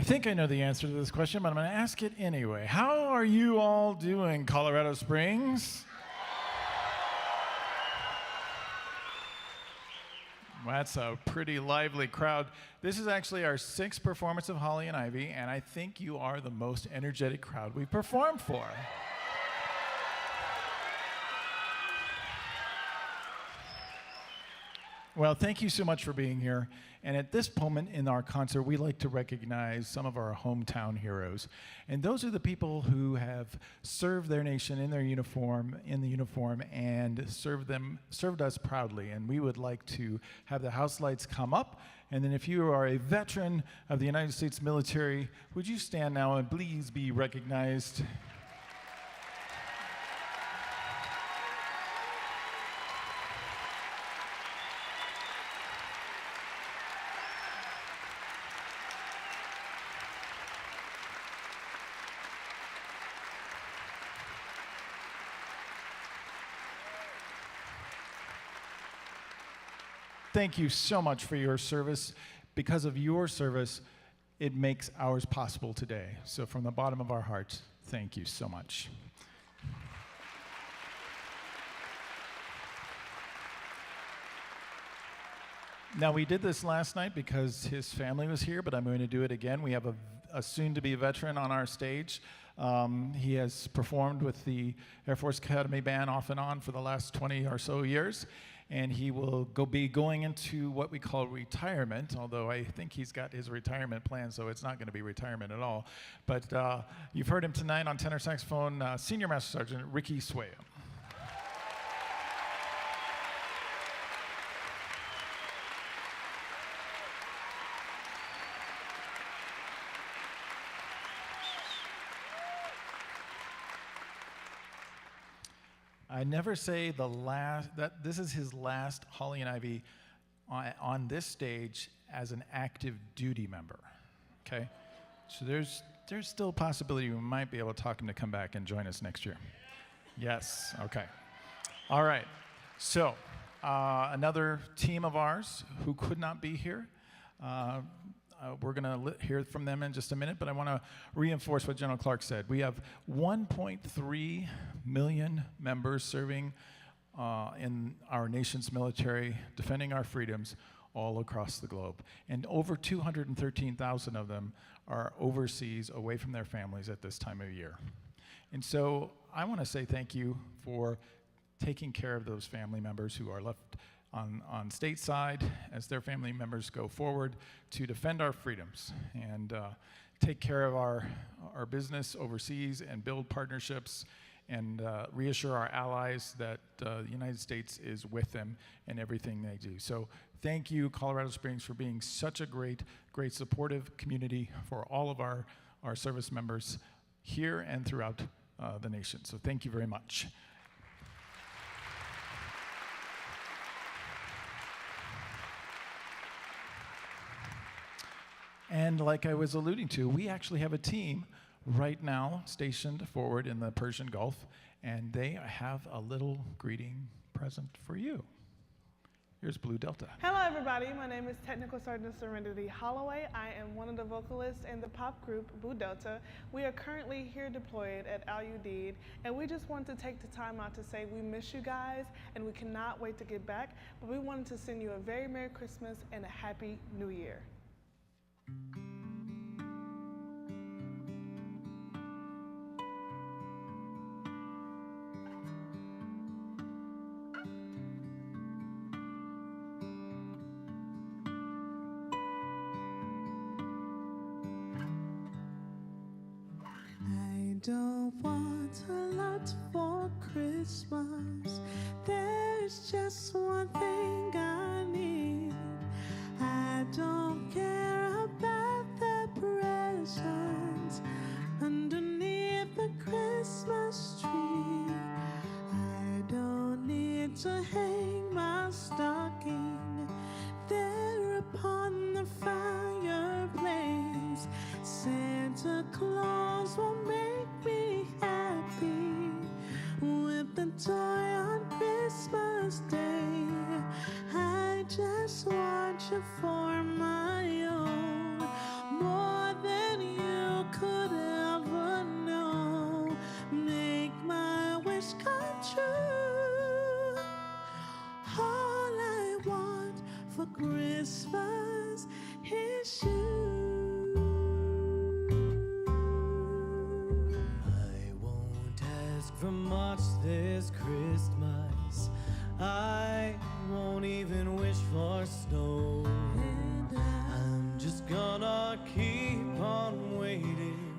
I think I know the answer to this question, but I'm going to ask it anyway. How are you all doing, Colorado Springs? That's a pretty lively crowd. This is actually our 6th performance of Holly and Ivy, and I think you are the most energetic crowd we've performed for. Well, thank you so much for being here. And at this moment in our concert, we like to recognize some of our hometown heroes. And those are the people who have served their nation in the uniform, and served us proudly. And we would like to have the house lights come up. And then if you are a veteran of the United States military, would you stand now and please be recognized? Thank you so much for your service. Because of your service, it makes ours possible today. So from the bottom of our hearts, thank you so much. Now, we did this last night because his family was here, but I'm going to do it again. We have a soon-to-be veteran on our stage. He has performed with the Air Force Academy Band off and on for the last 20 or so years. And he will be going into what we call retirement, although I think he's got his retirement plan, so it's not going to be retirement at all. But you've heard him tonight on tenor saxophone, Senior Master Sergeant Ricky Swaya. I never say that this is his last Holly and Ivy on this stage as an active duty member, okay? So there's still a possibility we might be able to talk him to come back and join us next year. Yes, okay. All right, so another team of ours who could not be here, we're going to hear from them in just a minute, but I want to reinforce what General Clark said. We have 1.3 million members serving in our nation's military, defending our freedoms all across the globe. And over 213,000 of them are overseas, away from their families at this time of year. And so I want to say thank you for taking care of those family members who are left on stateside as their family members go forward to defend our freedoms and take care of our business overseas and build partnerships and reassure our allies that the United States is with them in everything they do. So thank you, Colorado Springs, for being such a great supportive community for all of our service members here and throughout the nation. So thank you very much. And like I was alluding to, we actually have a team right now stationed forward in the Persian Gulf, and they have a little greeting present for you. Here's Blue Delta. Hello everybody, my name is Technical Sergeant Serenity Holloway. I am one of the vocalists in the pop group Blue Delta. We are currently here deployed at Al Udeid, and we just wanted to take the time out to say we miss you guys and we cannot wait to get back, but we wanted to send you a very Merry Christmas and a Happy New Year. I don't want a lot for Christmas. There's just one thing I need. I don't care about the presents underneath the Christmas tree. I don't need to hang my stocking there upon the fireplace. Santa Claus will make me happy with the toy on Christmas Day. I just want you for my own, more than for Christmas is you. I won't ask for much this Christmas. I won't even wish for snow. I'm just gonna keep on waiting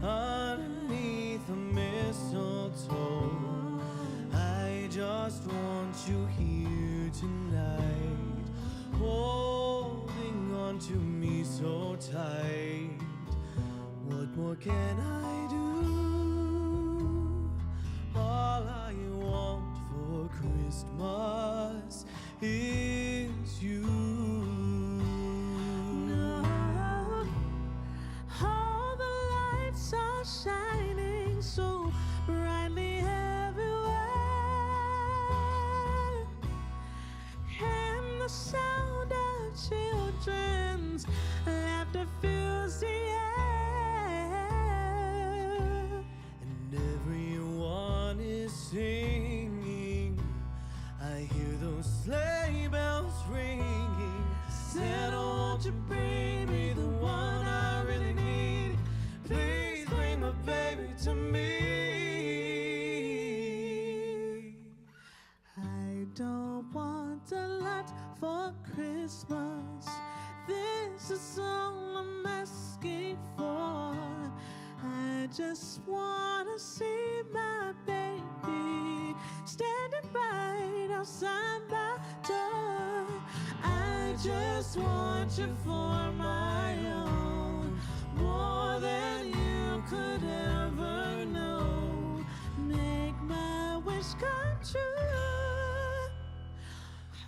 underneath the mistletoe. I just want you here tonight, holding on to me so tight. What more can I do? All I want for Christmas is you. All the lights are shining so brightly everywhere, and the sound of children's laughter fills the air, And everyone is singing. I hear those sleigh bells ringing. Santa, won't you bring me the one I really need? Please bring my baby to me. I don't want a lot for Christmas. This is all I'm asking for. I just wanna see my baby standing right outside my door. I just want you for my own, more than you could ever know. Make my wish come true.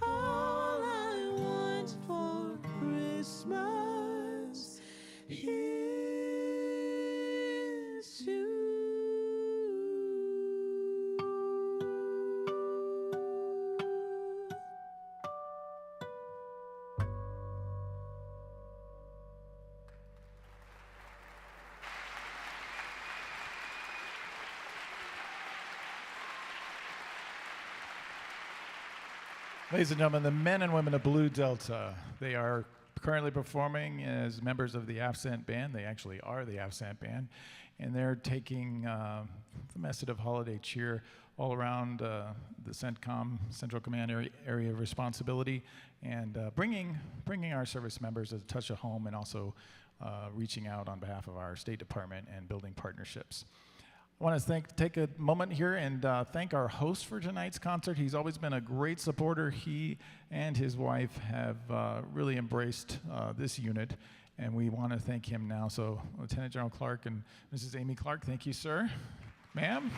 All I want for Christmas is you. Ladies and gentlemen, the men and women of Blue Delta, they are currently performing as members of the AFCENT Band. They actually are the AFCENT Band, and they're taking the message of holiday cheer all around the CENTCOM, Central Command area of responsibility, and bringing our service members a touch of home, and also reaching out on behalf of our State Department and building partnerships. I want to take a moment here and thank our host for tonight's concert. He's always been a great supporter. He and his wife have really embraced this unit, and we want to thank him now. So Lieutenant General Clark and Mrs. Amy Clark, thank you, sir. Ma'am.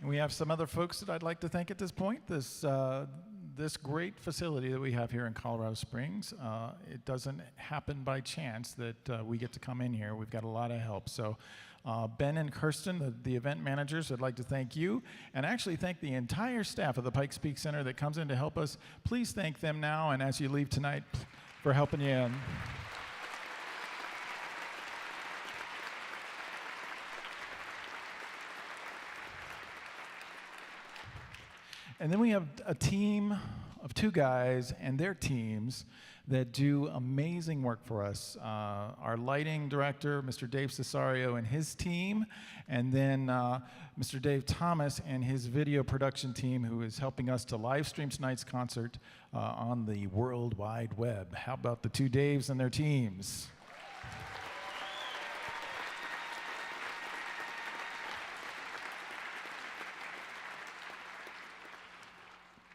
And we have some other folks that I'd like to thank at this point. This great facility that we have here in Colorado Springs, it doesn't happen by chance that we get to come in here. We've got a lot of help. So Ben and Kirsten, the event managers, I'd like to thank you, and actually thank the entire staff of the Pikes Peak Center that comes in to help us. Please thank them now, and as you leave tonight, for helping you in. And then we have a team of two guys and their teams that do amazing work for us. Our lighting director, Mr. Dave Cesario, and his team, and then Mr. Dave Thomas and his video production team, who is helping us to live stream tonight's concert on the World Wide Web. How about the two Daves and their teams?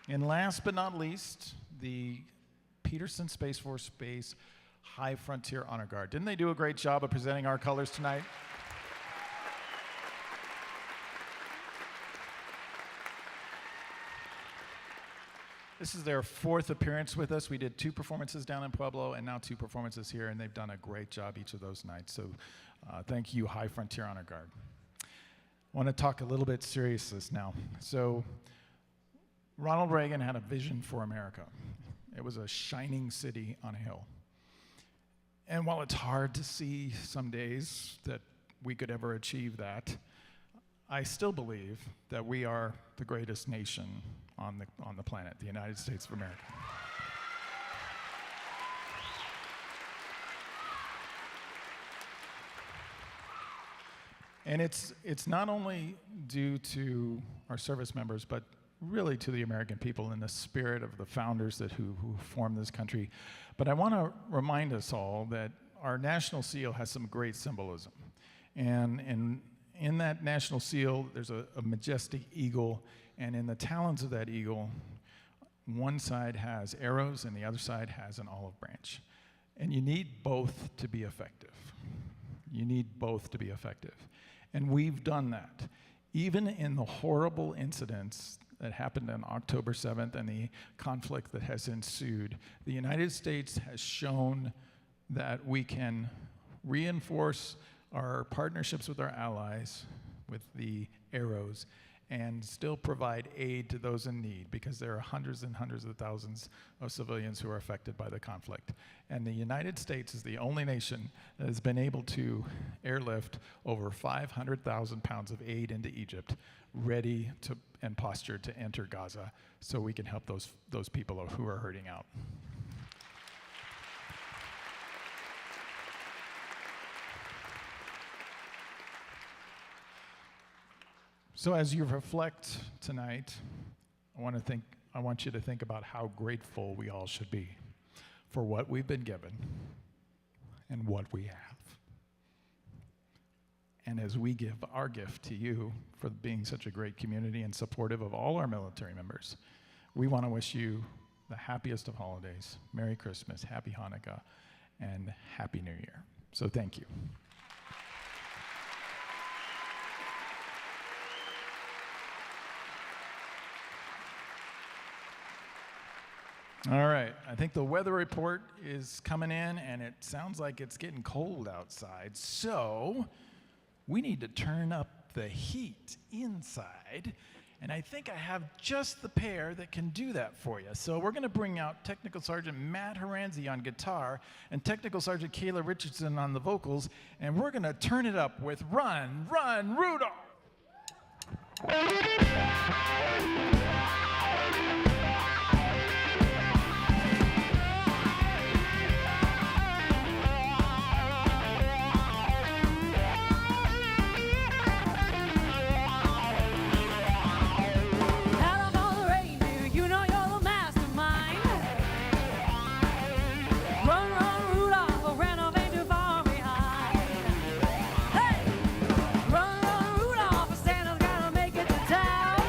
And last but not least, the Peterson Space Force Base High Frontier Honor Guard. Didn't they do a great job of presenting our colors tonight? This is their fourth appearance with us. We did 2 performances down in Pueblo and now 2 performances here, and they've done a great job each of those nights. So thank you, High Frontier Honor Guard. I want to talk a little bit seriousness now. So Ronald Reagan had a vision for America. It was a shining city on a hill. And while it's hard to see some days that we could ever achieve that, I still believe that we are the greatest nation on the planet, the United States of America. And it's not only due to our service members, but really to the American people in the spirit of the founders who formed this country. But I want to remind us all that our national seal has some great symbolism. And in that national seal, there's a majestic eagle, and in the talons of that eagle, one side has arrows and the other side has an olive branch. And you need both to be effective. You need both to be effective. And we've done that. Even in the horrible incidents that happened on October 7th and the conflict that has ensued, the United States has shown that we can reinforce our partnerships with our allies with the arrows and still provide aid to those in need, because there are hundreds and hundreds of thousands of civilians who are affected by the conflict. And the United States is the only nation that has been able to airlift over 500,000 pounds of aid into Egypt, ready to and postured to enter Gaza, so we can help those people who are hurting out. So as you reflect tonight, I want you to think about how grateful we all should be for what we've been given and what we have. And as we give our gift to you for being such a great community and supportive of all our military members, we want to wish you the happiest of holidays, Merry Christmas, Happy Hanukkah, and Happy New Year. So thank you. All right, I think the weather report is coming in, and it sounds like it's getting cold outside, so we need to turn up the heat inside, and I think I have just the pair that can do that for you. So we're going to bring out Technical Sergeant Matt Horanzi on guitar and Technical Sergeant Kayla Richardson on the vocals, and we're going to turn it up with Run, Run, Rudolph! Run, run, Rudolph, Santa's gotta make it to town.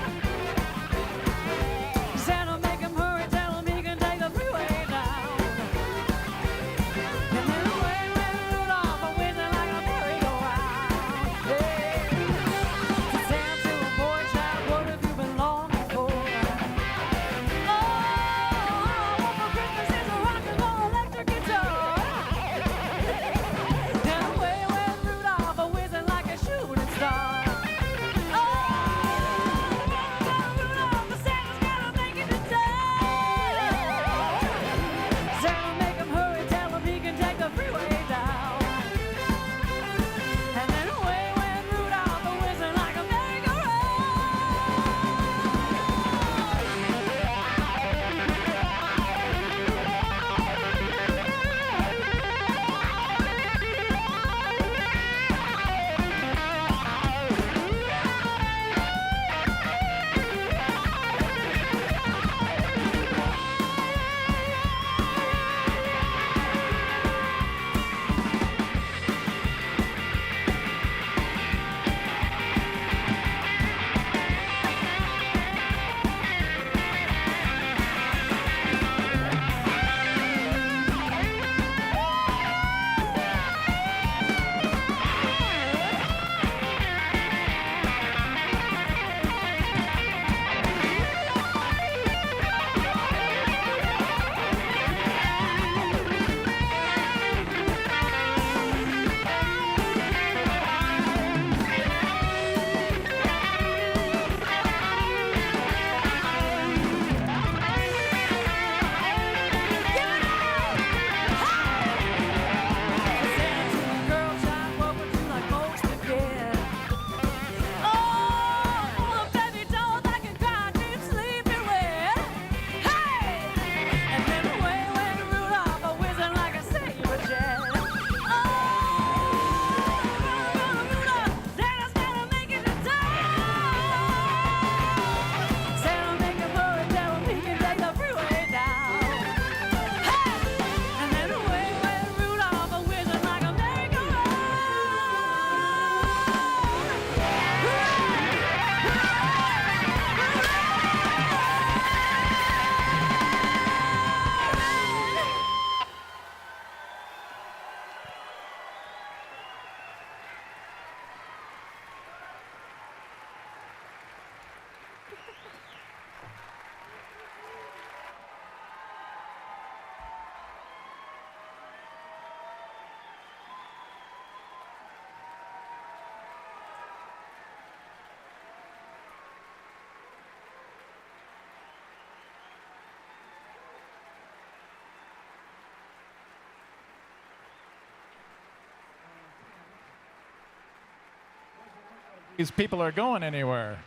these people are going anywhere.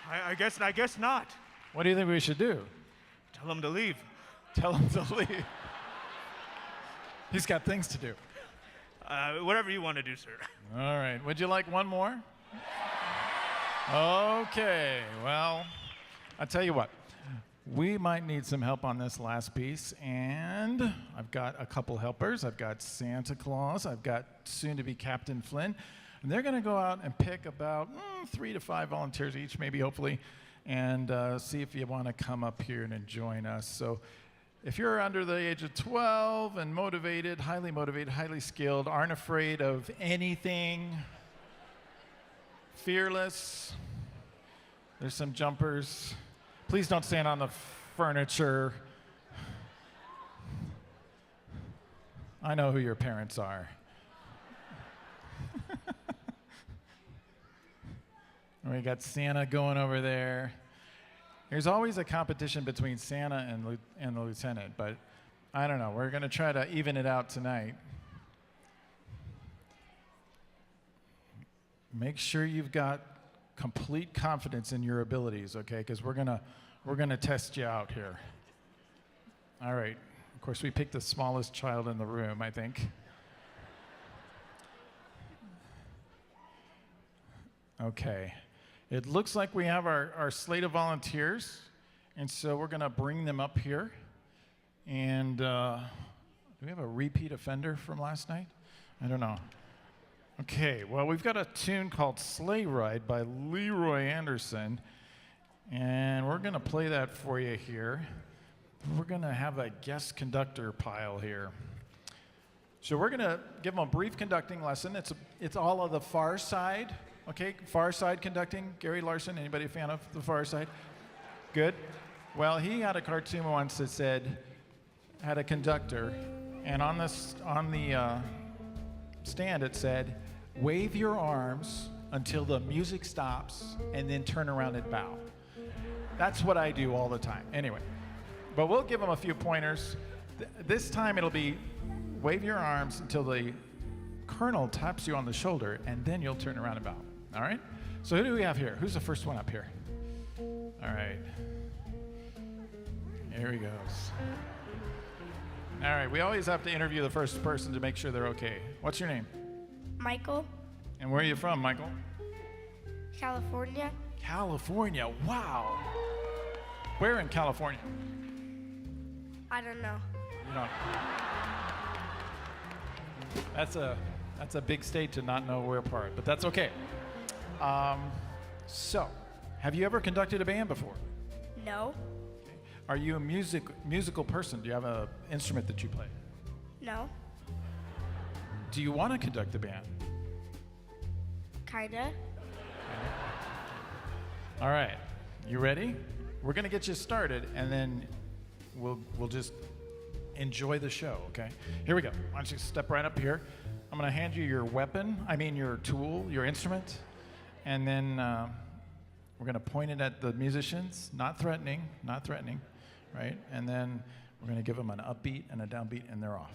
I guess not. What do you think we should do? Tell them to leave. Tell them to leave. He's got things to do. Whatever you want to do, sir. All right. Would you like one more? Okay. Well, I'll tell you what. We might need some help on this last piece, and I've got a couple helpers. I've got Santa Claus. I've got soon-to-be Captain Flynn. And they're going to go out and pick about 3 to 5 volunteers each, maybe, hopefully, and see if you want to come up here and join us. So if you're under the age of 12 and motivated, highly skilled, aren't afraid of anything, fearless, there's some jumpers. Please don't stand on the furniture. I know who your parents are. We got Santa going over there. There's always a competition between Santa and the lieutenant, but I don't know. We're going to try to even it out tonight. Make sure you've got complete confidence in your abilities, okay? Because we're gonna test you out here. All right. Of course, we picked the smallest child in the room, I think. Okay. It looks like we have our slate of volunteers, and so we're gonna bring them up here. And do we have a repeat offender from last night? I don't know. Okay, well, we've got a tune called Sleigh Ride by Leroy Anderson, and we're going to play that for you here. We're going to have a guest conductor pile here. So we're going to give them a brief conducting lesson. It's all of the Far Side, okay? Far Side conducting. Gary Larson, anybody a fan of the Far Side? Good. Well, he had a cartoon once that had a conductor, and on the stand it said, wave your arms until the music stops and then turn around and bow. That's what I do all the time. Anyway, but we'll give them a few pointers. This time it'll be wave your arms until the colonel taps you on the shoulder and then you'll turn around and bow. All right? So who do we have here? Who's the first one up here? All right. Here he goes. All right, we always have to interview the first person to make sure they're okay. What's your name? Michael. And where are you from, Michael? California. California, wow. Where in California? I don't know. You don't. That's a big state to not know where part, but that's okay. So, have you ever conducted a band before? No. Are you a musical person? Do you have an instrument that you play? No. Do you want to conduct a band? Kinda. All right. You ready? We're going to get you started, and then we'll just enjoy the show, okay? Here we go. Why don't you step right up here. I'm going to hand you your your tool, your instrument, and then we're going to point it at the musicians, not threatening, right? And then we're going to give them an upbeat and a downbeat, and they're off.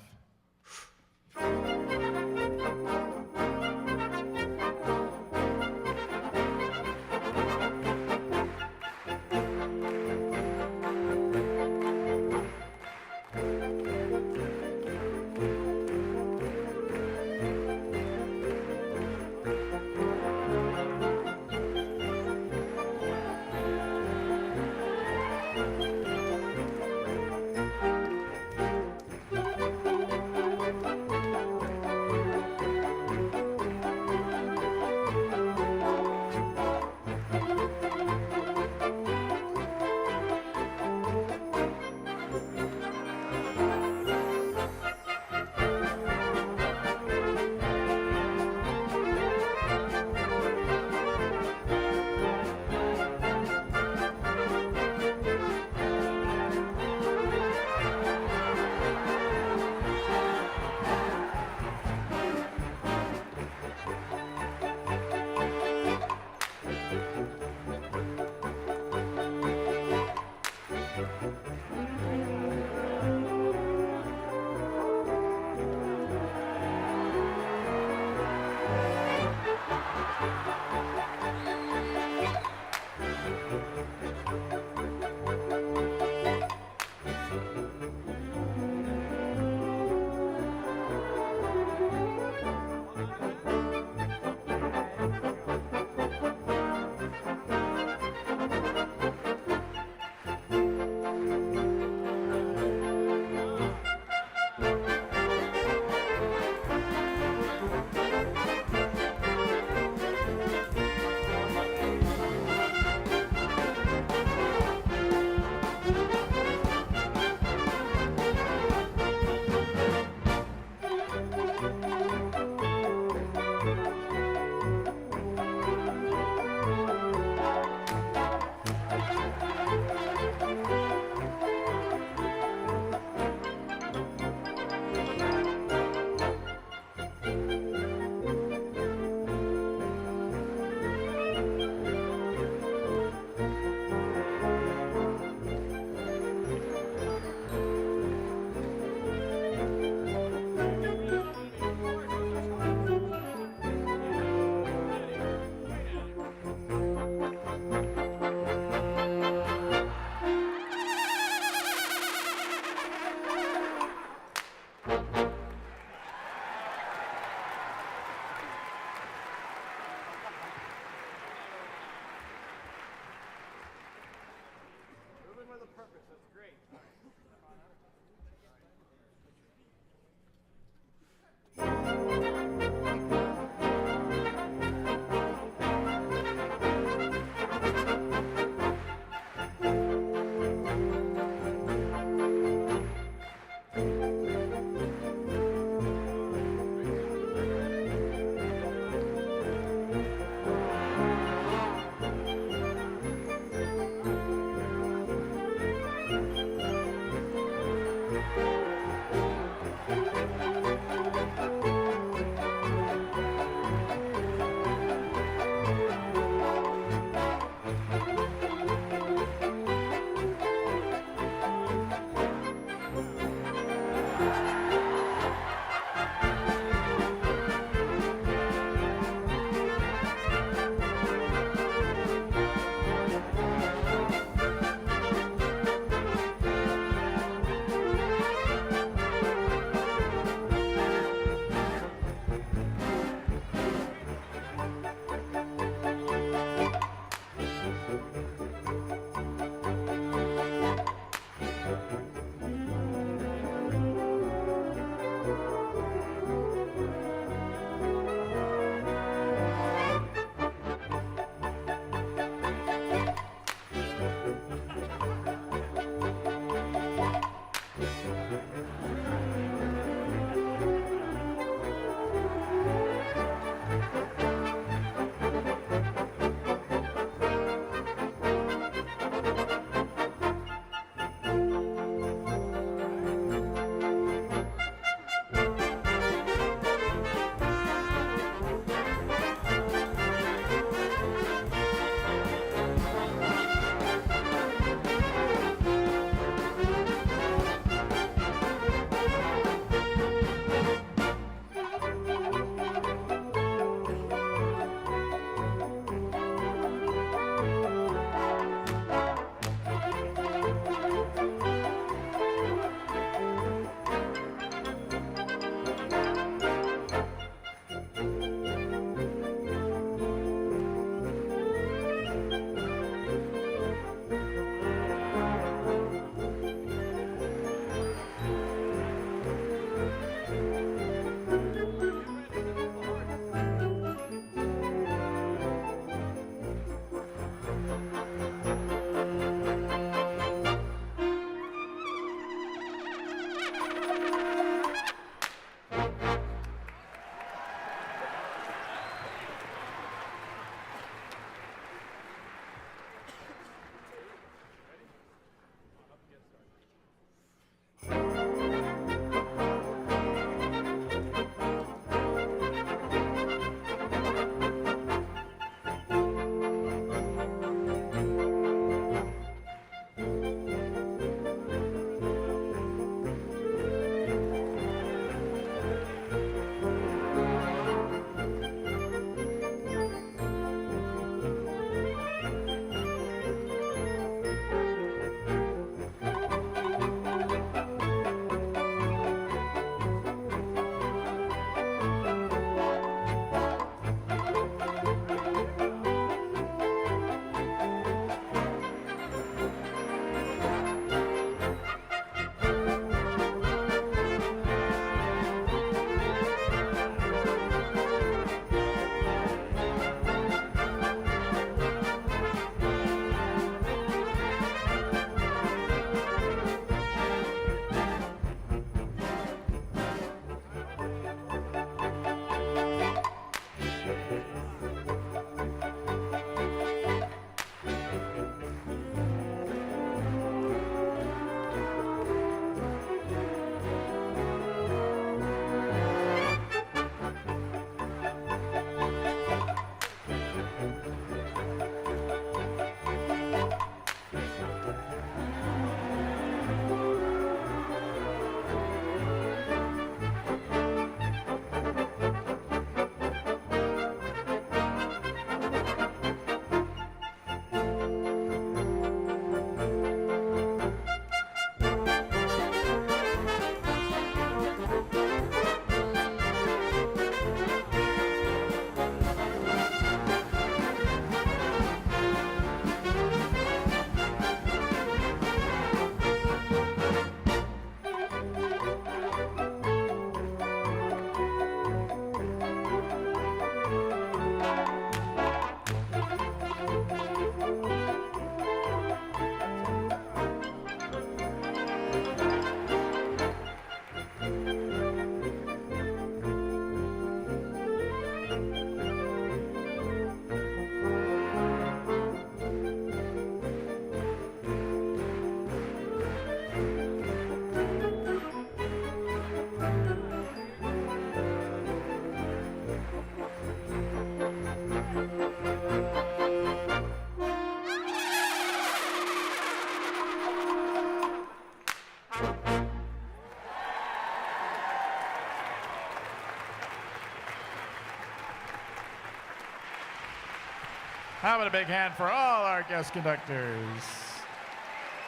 How about a big hand for all our guest conductors?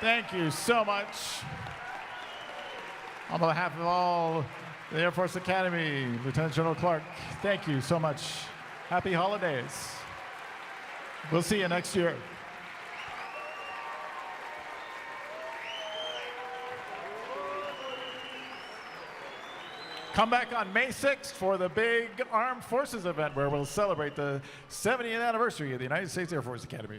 Thank you so much. On behalf of all the Air Force Academy, Lieutenant General Clark, thank you so much. Happy holidays. We'll see you next year. Come back on May 6th for the big Armed Forces event where we'll celebrate the 70th anniversary of the United States Air Force Academy.